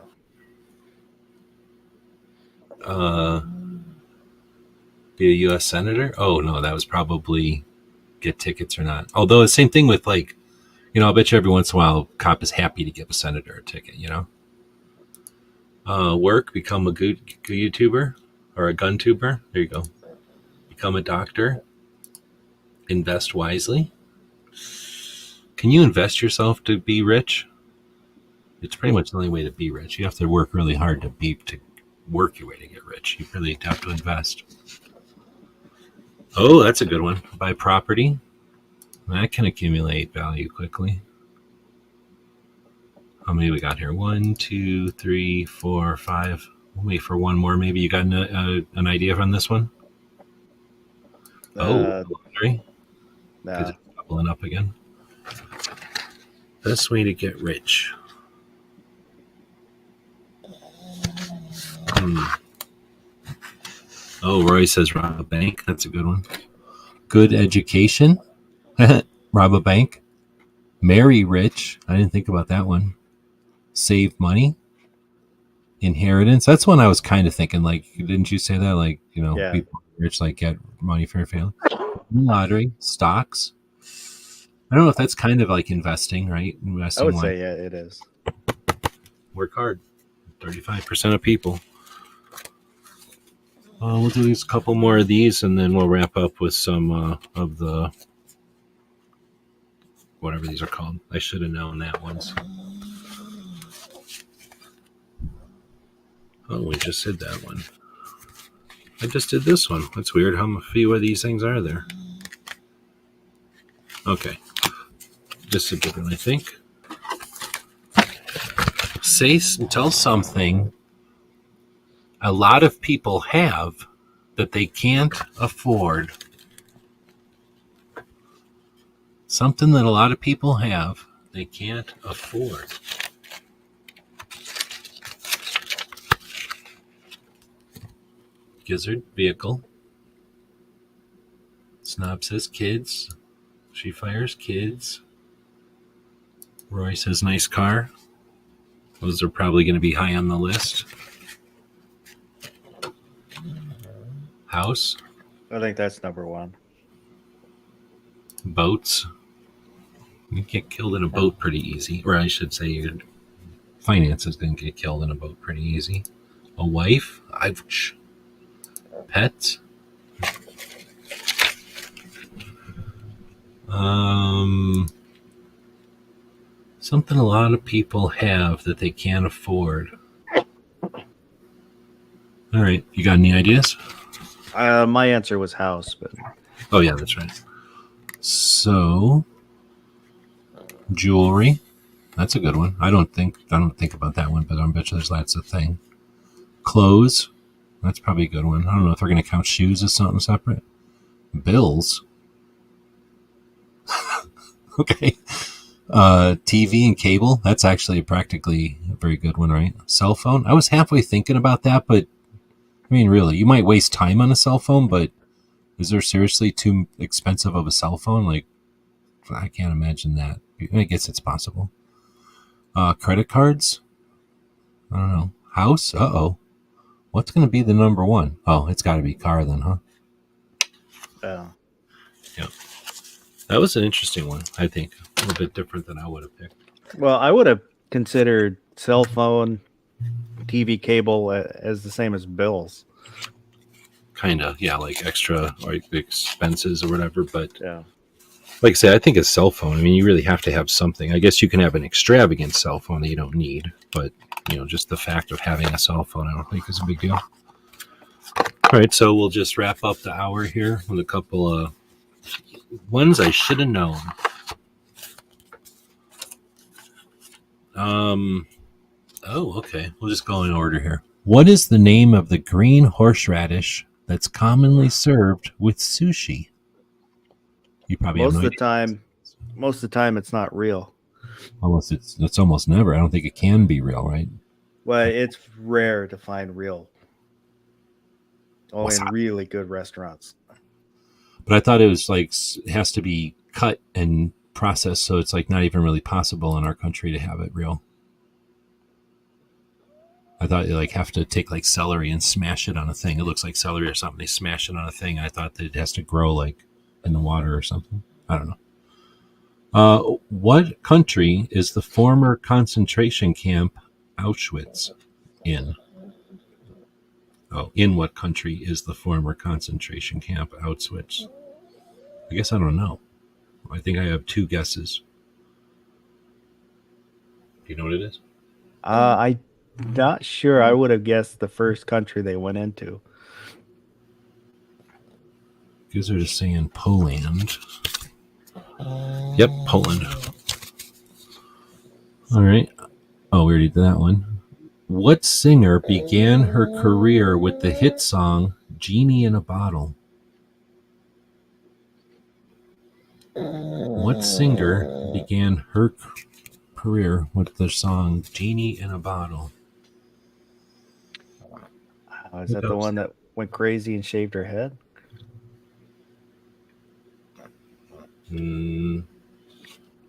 Be a U.S. senator? Oh, no, that was probably get tickets or not. Although the same thing with, like, you know, I'll bet you every once in a while a cop is happy to give a senator a ticket, you know? Work, become a good YouTuber or a gun tuber. There you go. Become a doctor. Invest wisely. Can you invest yourself to be rich? It's pretty much the only way to be rich. You have to work really hard to work your way to get rich. You really have to invest. Oh, that's a good one. Buy property. That can accumulate value quickly. How many we got here? 1, 2, 3, 4, 5. We'll wait for one more. Maybe you got an idea from this one? Uh, lottery. Because no. it's doubling up again. Best way to get rich. Oh, Roy says rob a bank. That's a good one. Good education. Rob a bank. Marry rich. I didn't think about that one. Save money. Inheritance. That's one I was kind of thinking. Like, didn't you say that? Like, Yeah. people rich like get money for your family. Lottery. Stocks. I don't know if that's kind of like investing, right? I Investing. would say, yeah, it is. Work hard. 35% of people. We'll do a couple more of these, and then we'll wrap up with some of the whatever these are called. I should have known that ones. Oh, we just did that one. I just did this one. That's weird. How few of these things are there? Okay. This is different, I think. Tell something a lot of people have that they can't afford. Something that a lot of people have they can't afford. Gizzard, vehicle. Snob says kids. She fires kids. Roy says nice car. Those are probably going to be high on the list. House. I think that's number one. Boats. You get killed in a boat pretty easy. Or I should say your finances can get killed in a boat pretty easy. A wife. Ouch. Pets. Something a lot of people have that they can't afford. All right. You got any ideas? My answer was house, but Oh, yeah, that's right. So, jewelry. That's a good one. I don't think about that one, but I bet you there's lots of thing. Clothes. That's probably a good one. I don't know if they're going to count shoes as something separate. Bills. Okay. TV and cable. That's actually practically a very good one, right? Cell phone. I was halfway thinking about that, but I mean, really, you might waste time on a cell phone, but is there seriously too expensive of a cell phone? Like, I can't imagine that. I guess it's possible. Credit cards. I don't know. House. Uh-oh. What's going to be the number one? Oh, it's got to be car then, huh? yeah. That was an interesting one, I think. A little bit different than I would have picked. Well, I would have considered cell phone, TV cable as the same as bills. Kind of, yeah, like extra or expenses or whatever. But Yeah. like I say, I think a cell phone, I mean, you really have to have something. I guess you can have an extravagant cell phone that you don't need. But, just the fact of having a cell phone, I don't think is a big deal. All right, so we'll just wrap up the hour here with a couple of ones I should have known. Okay. We'll just go in order here. What is the name of the green horseradish that's commonly served with sushi? You probably Most have of no the time, it's not real. It's almost never. I don't think it can be real, right? Well, it's rare to find real. Only in Wasabi. really good restaurants. But I thought it was like it has to be cut and processed, so it's like not even really possible in our country to have it real. I thought you like have to take like celery and smash it on a thing. It looks like celery or something. They smash it on a thing. I thought that it has to grow like in the water or something. I don't know. What country is the former concentration camp Auschwitz in? Oh, in what country is the former concentration camp Auschwitz? I guess I don't know. I think I have two guesses. Do you know what it is? I'm not sure. I would have guessed the first country they went into. Because they're just saying Poland. Yep, Poland. All right. Oh, we already did that one. What singer began her career with the hit song Genie in a Bottle? What singer began her career with the song Genie in a Bottle? Is that the one that went crazy and shaved her head? Roy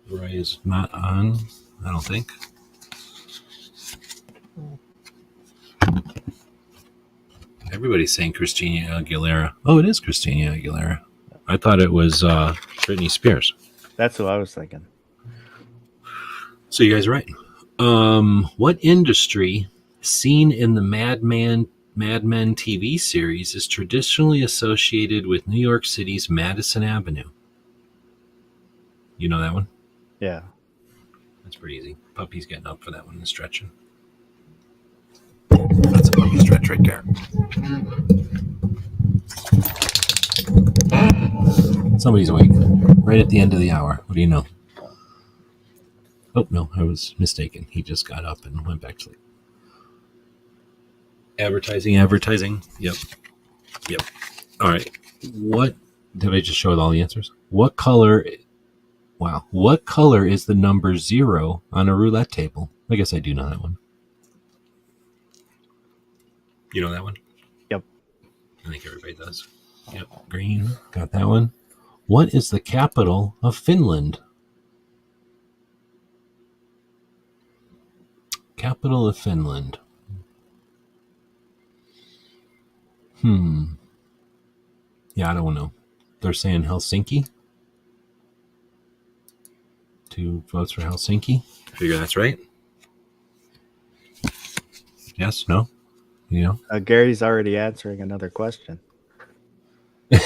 is not on, I don't think. Everybody's saying Christina Aguilera. Oh, it is Christina Aguilera. I thought it was Britney Spears. That's what I was thinking. So you guys are right. What industry seen in the Mad Men TV series is traditionally associated with New York City's Madison Avenue? You know that one? Yeah. That's pretty easy. Puppy's getting up for that one and stretching. That's a puppy stretch right there. Somebody's awake. Right at the end of the hour. What do you know? Oh, no, I was mistaken. He just got up and went back to sleep. Advertising. Yep. All right. What did I just show all the answers? What color? Wow. What color is the number 0 on a roulette table? I guess I do know that one. You know that one? Yep. I think everybody does. Yep. Green. Got that one. What is the capital of Finland? Capital of Finland. Yeah, I don't know. They're saying Helsinki. 2 votes for Helsinki. Figure that's right. Yes? No? You know? Gary's already answering another question. But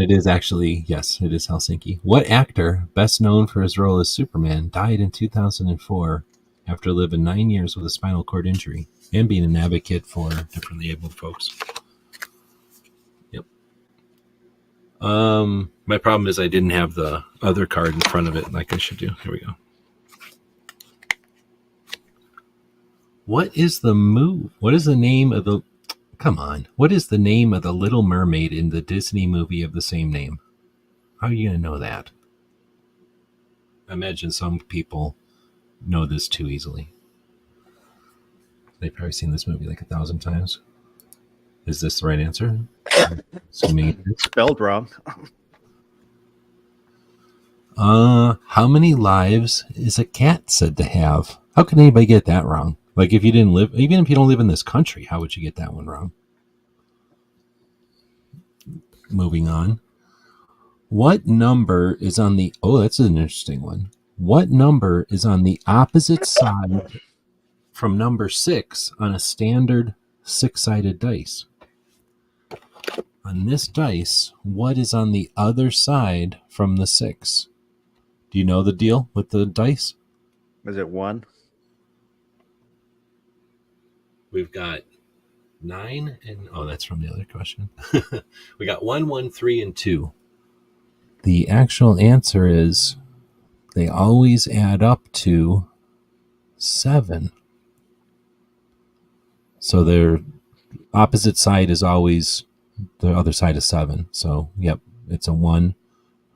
it is actually, yes, it is Helsinki. What actor, best known for his role as Superman, died in 2004 after living 9 years with a spinal cord injury and being an advocate for differently abled folks? Yep. My problem is I didn't have the other card in front of it like I should do. Here we go. What is the name of the Little Mermaid in the Disney movie of the same name? How are you going to know that? I imagine some people know this too easily. They've probably seen this movie like 1,000 times. Is this the right answer? Assuming it is. Spelled wrong. How many lives is a cat said to have? How can anybody get that wrong? Like if you didn't live, even if you don't live in this country, how would you get that one wrong? Moving on. What number is on the, that's an interesting one. What number is on the opposite side from number 6 on a standard 6-sided dice? On this dice, what is on the other side from the 6? Do you know the deal with the dice? Is it 1? We've got 9 and that's from the other question. We got 1, 1, 3, and 2. The actual answer is they always add up to 7. So their opposite side is always the other side of 7. So yep, it's a 1.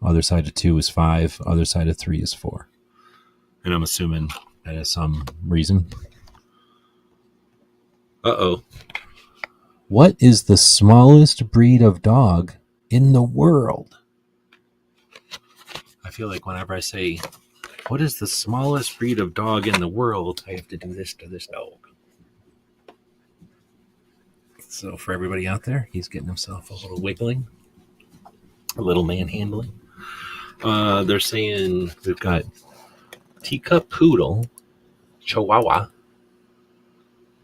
Other side of 2 is 5. Other side of 3 is 4. And I'm assuming that has some reason. Uh-oh. What is the smallest breed of dog in the world? I feel like whenever I say, what is the smallest breed of dog in the world, I have to do this to this dog. So for everybody out there, he's getting himself a little wiggling, a little manhandling. They're saying we've got teacup poodle, chihuahua,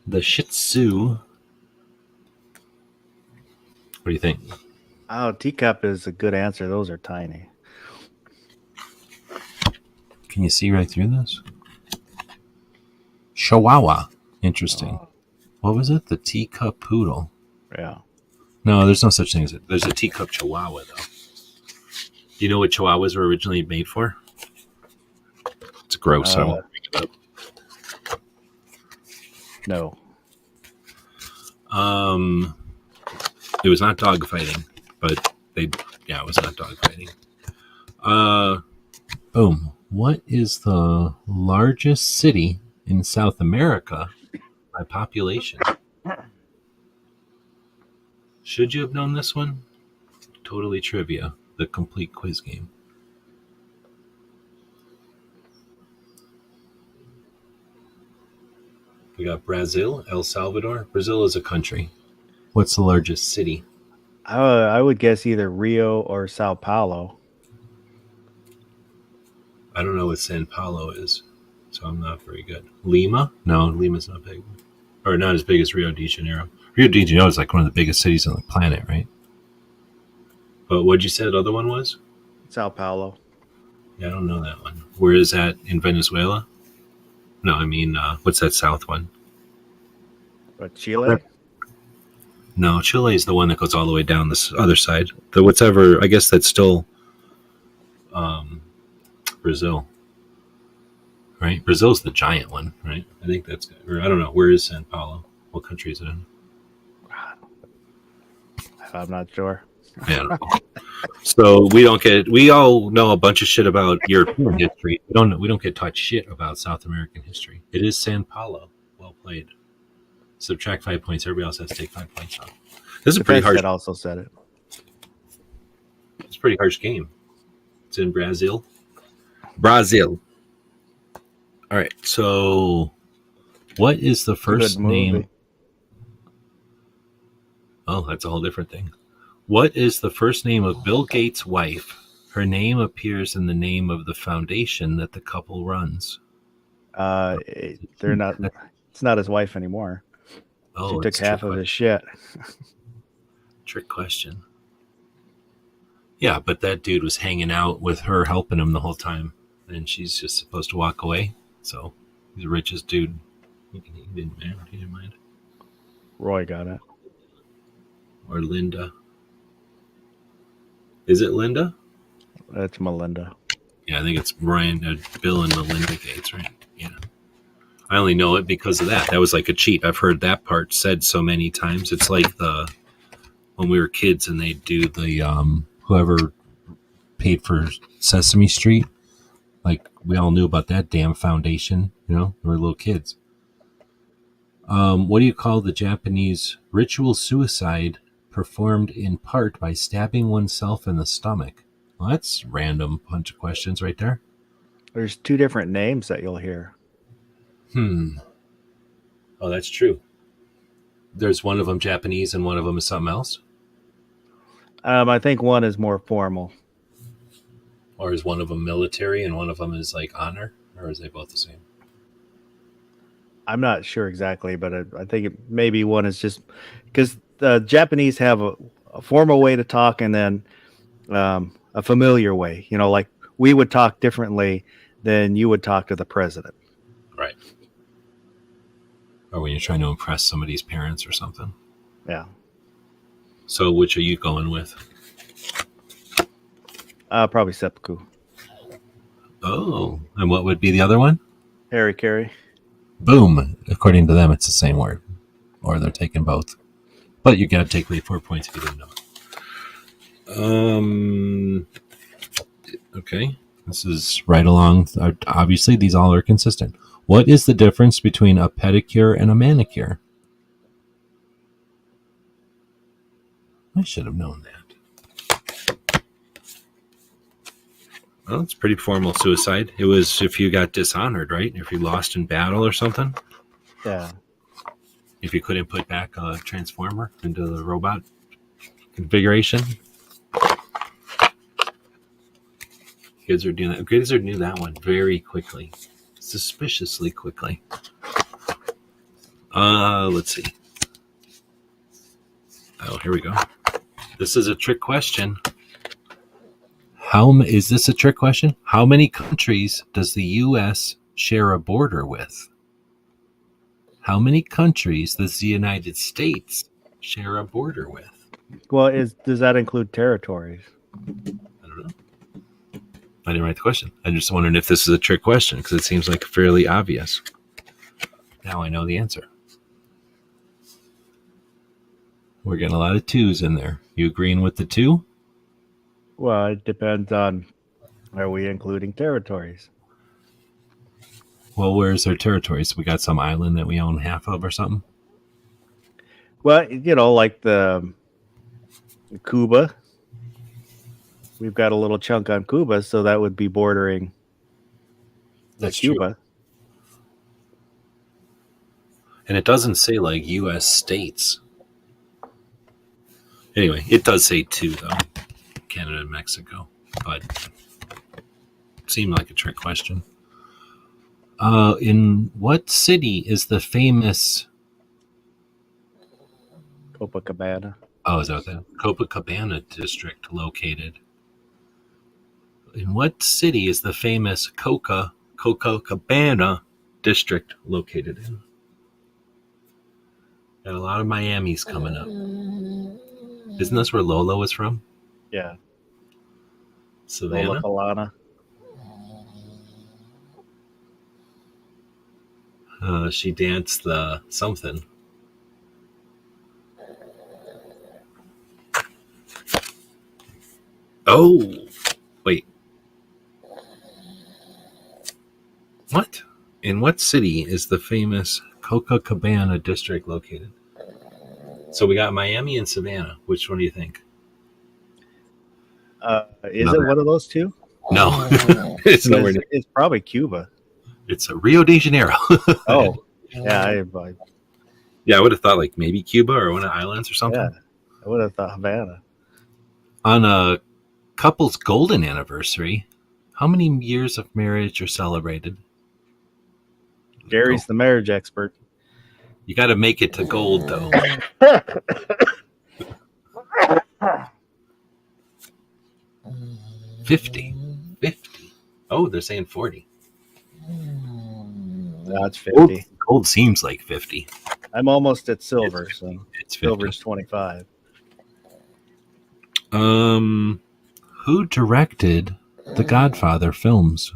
the shih tzu. What do you think? Oh, teacup is a good answer. Those are tiny. Can you see right through this? Chihuahua. Interesting. Oh. What was it? The teacup poodle. Yeah. No, there's no such thing as it. There's a teacup chihuahua, though. Do you know what chihuahuas were originally made for? It's gross. I won't pick it up. No. It was not dog fighting, but they Yeah, it was not dogfighting. Boom. What is the largest city in South America by population? Should you have known this one? Totally trivia. The complete quiz game. We got Brazil, El Salvador. Brazil is a country. What's the largest city? I would guess either Rio or Sao Paulo. I don't know what Sao Paulo is, so I'm not very good. Lima? No, Lima's not big. Or not as big as Rio de Janeiro. Rio de Janeiro is like one of the biggest cities on the planet, right? But what'd you say the other one was? Sao Paulo. Yeah, I don't know that one. Where is that? In Venezuela? No, I mean, what's that south one? What, Chile? No, Chile is the one that goes all the way down this other side. The whatever, I guess that's still Brazil. Right? Brazil's the giant one, right? I think that's, or I don't know. Where is Sao Paulo? What country is it in? I'm not sure. I don't know. So we all know a bunch of shit about European history. We don't get taught shit about South American history. It is Sao Paulo. Well played. Subtract 5 points. Everybody else has to take 5 points off. This is a pretty harsh. That also said it. It's a pretty harsh game. It's in Brazil. Brazil. All right. So, what is the first name? Oh, that's a whole different thing. What is the first name of Bill Gates' wife? Her name appears in the name of the foundation that the couple runs. They're not. It's not his wife anymore. Oh, she took half of his shit. Trick question. Yeah, but that dude was hanging out with her, helping him the whole time, and she's just supposed to walk away. So he's the richest dude. He didn't mind. Roy got it. Or Linda. Is it Linda? That's Melinda. Yeah, I think it's Bill and Melinda Gates, right? Yeah. I only know it because of that. That was like a cheat. I've heard that part said so many times. It's like when we were kids and they'd do the whoever paid for Sesame Street. Like we all knew about that damn foundation, we were little kids. What do you call the Japanese ritual suicide performed in part by stabbing oneself in the stomach? Well, that's random bunch of questions right there. There's two different names that you'll hear. Oh, that's true. There's one of them Japanese and one of them is something else? I think one is more formal. Or is one of them military and one of them is like honor? Or is they both the same? I'm not sure exactly, but I think maybe one is just because the Japanese have a formal way to talk and then a familiar way. Like we would talk differently than you would talk to the president. Right. Or when you're trying to impress somebody's parents or something. Yeah. So which are you going with? Probably seppuku. Oh, and what would be the other one? Harry Carey. Boom. According to them, it's the same word. Or they're taking both. But you got to take away 4 points if you didn't know it. Okay. This is right along. Obviously, these all are consistent. What is the difference between a pedicure and a manicure? I should have known that. Well, it's pretty formal suicide. It was if you got dishonored, right? If you lost in battle or something. Yeah. If you couldn't put back a transformer into the robot configuration. Kids are doing that. Kids are doing that one very quickly. Suspiciously quickly. Let's see. Oh, here we go. This is a trick question. Is this a trick question? How many countries does the U.S. share a border with? How many countries does the United States share a border with? Well, does that include territories? I don't know. I didn't write the question. I'm just wondering if this is a trick question because it seems like fairly obvious. Now I know the answer. We're getting a lot of twos in there. You agreeing with the two? Well, it depends on, are we including territories? Well, where's their territories? We got some island that we own half of or something? Well, like the Cuba. We've got a little chunk on Cuba, so that would be bordering That's Cuba. true. And it doesn't say like U.S. states. Anyway, it does say 2, though. Canada and Mexico. But it seemed like a trick question. In what city is the famous... Copacabana. Oh, is that the Copacabana district located? In what city is the famous Copacabana district located in? Got a lot of Miami's coming up. Isn't this where Lolo is from? Yeah. Savannah? Lola Falana. She danced the something. Oh, wait. What? In what city is the famous Copacabana district located? So we got Miami and Savannah. Which one do you think? Is it one of those two? No, it's nowhere near. It's probably Cuba. It's Rio de Janeiro. Oh, yeah. I would have thought like maybe Cuba or one of the islands or something. Yeah, I would have thought Havana. On a couple's golden anniversary, how many years of marriage are celebrated? Gary's the marriage expert. You got to make it to gold, though. 50. Oh, they're saying 40. That's 50. Gold seems like 50. I'm almost at silver, so It's 50. silver's 25. Who directed the Godfather films?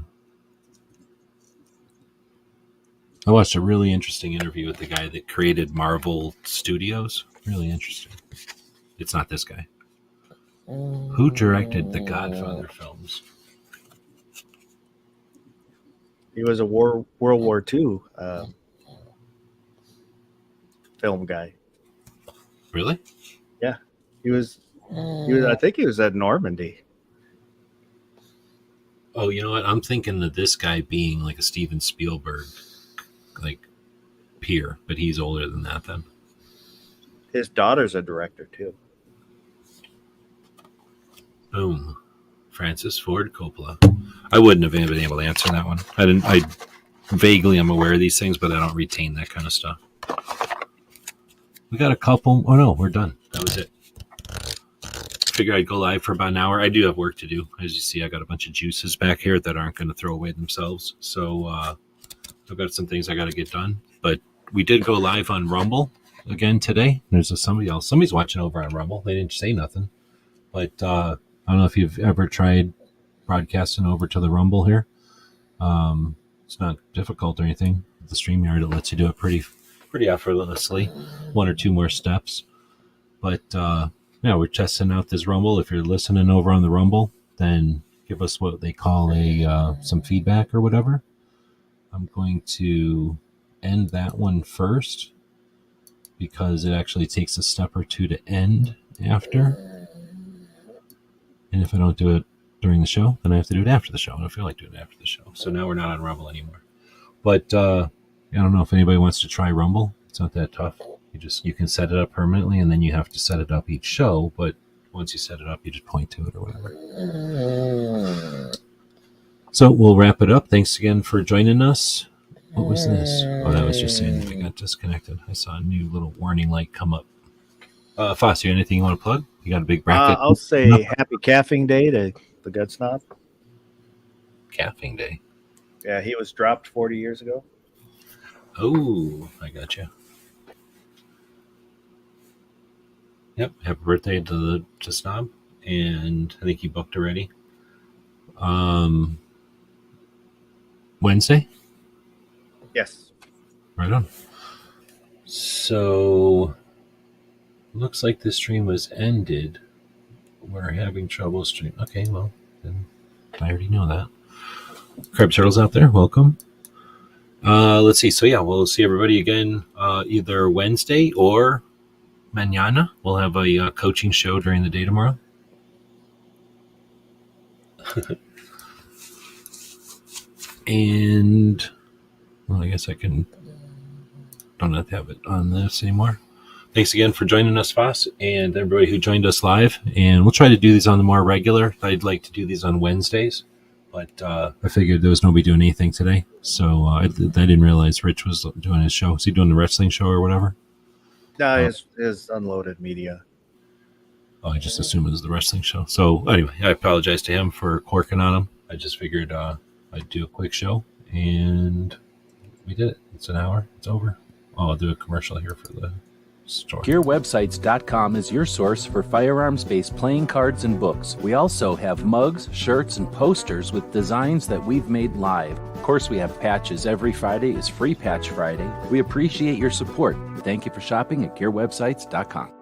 I watched a really interesting interview with the guy that created Marvel Studios. Really interesting. It's not this guy. Who directed the Godfather films? He was a World War II film guy. Really? Yeah, he was. I think he was at Normandy. Oh, you know what? I'm thinking of this guy being like a Steven Spielberg, like peer, but he's older than that. Then his daughter's a director too. Boom, Francis Ford Coppola. I wouldn't have been able to answer that one. I vaguely am aware of these things, but I don't retain that kind of stuff. We got a couple. Oh no, we're done. That was it. Figure I'd go live for about an hour. I do have work to do. As you see, I got a bunch of juices back here that aren't going to throw away themselves. So I've got some things I got to get done. But we did go live on Rumble again today. There's somebody else. Somebody's watching over on Rumble. They didn't say nothing. But I don't know if you've ever tried broadcasting over to the Rumble here. It's not difficult or anything. The StreamYard, it lets you do it pretty effortlessly. One or two more steps. But yeah, we're testing out this Rumble. If you're listening over on the Rumble, then give us what they call some feedback or whatever. I'm going to end that one first because it actually takes a step or two to end after. And if I don't do it during the show, then I have to do it after the show. I don't feel like doing it after the show. So now we're not on Rumble anymore. But I don't know if anybody wants to try Rumble. It's not that tough. You can set it up permanently, and then you have to set it up each show. But once you set it up, you just point to it or whatever. So we'll wrap it up. Thanks again for joining us. What was this? Oh, that was just saying that I got disconnected. I saw a new little warning light come up. Foster, anything you want to plug? You got a big bracket? I'll say happy calving day to the Gut Snob. Calving day. Yeah, he was dropped 40 years ago. Oh, I got you. Yep, happy birthday to Snob, and I think he booked already. Wednesday? Yes. Right on. So, looks like the stream was ended We're having trouble stream. Okay, well, then I already know that. Crab Turtles out there, welcome. Let's see. So yeah, we'll see everybody again either Wednesday or mañana. We'll have a coaching show during the day tomorrow. And well, I guess don't have to have it on this anymore. Thanks again for joining us, Foss, and everybody who joined us live. And we'll try to do these on the more regular. I'd like to do these on Wednesdays, but I figured there was nobody doing anything today. So I didn't realize Rich was doing his show. Is he doing the wrestling show or whatever? No, his unloaded media. Oh, I just assumed it was the wrestling show. So anyway, I apologize to him for corking on him. I just figured I'd do a quick show, and we did it. It's an hour. It's over. Oh, I'll do a commercial here for the store. Gearwebsites.com is your source for firearms-based playing cards and books. We also have mugs, shirts, and posters with designs that we've made live. Of course, we have patches. Every Friday is Free Patch Friday. We appreciate your support. Thank you for shopping at gearwebsites.com.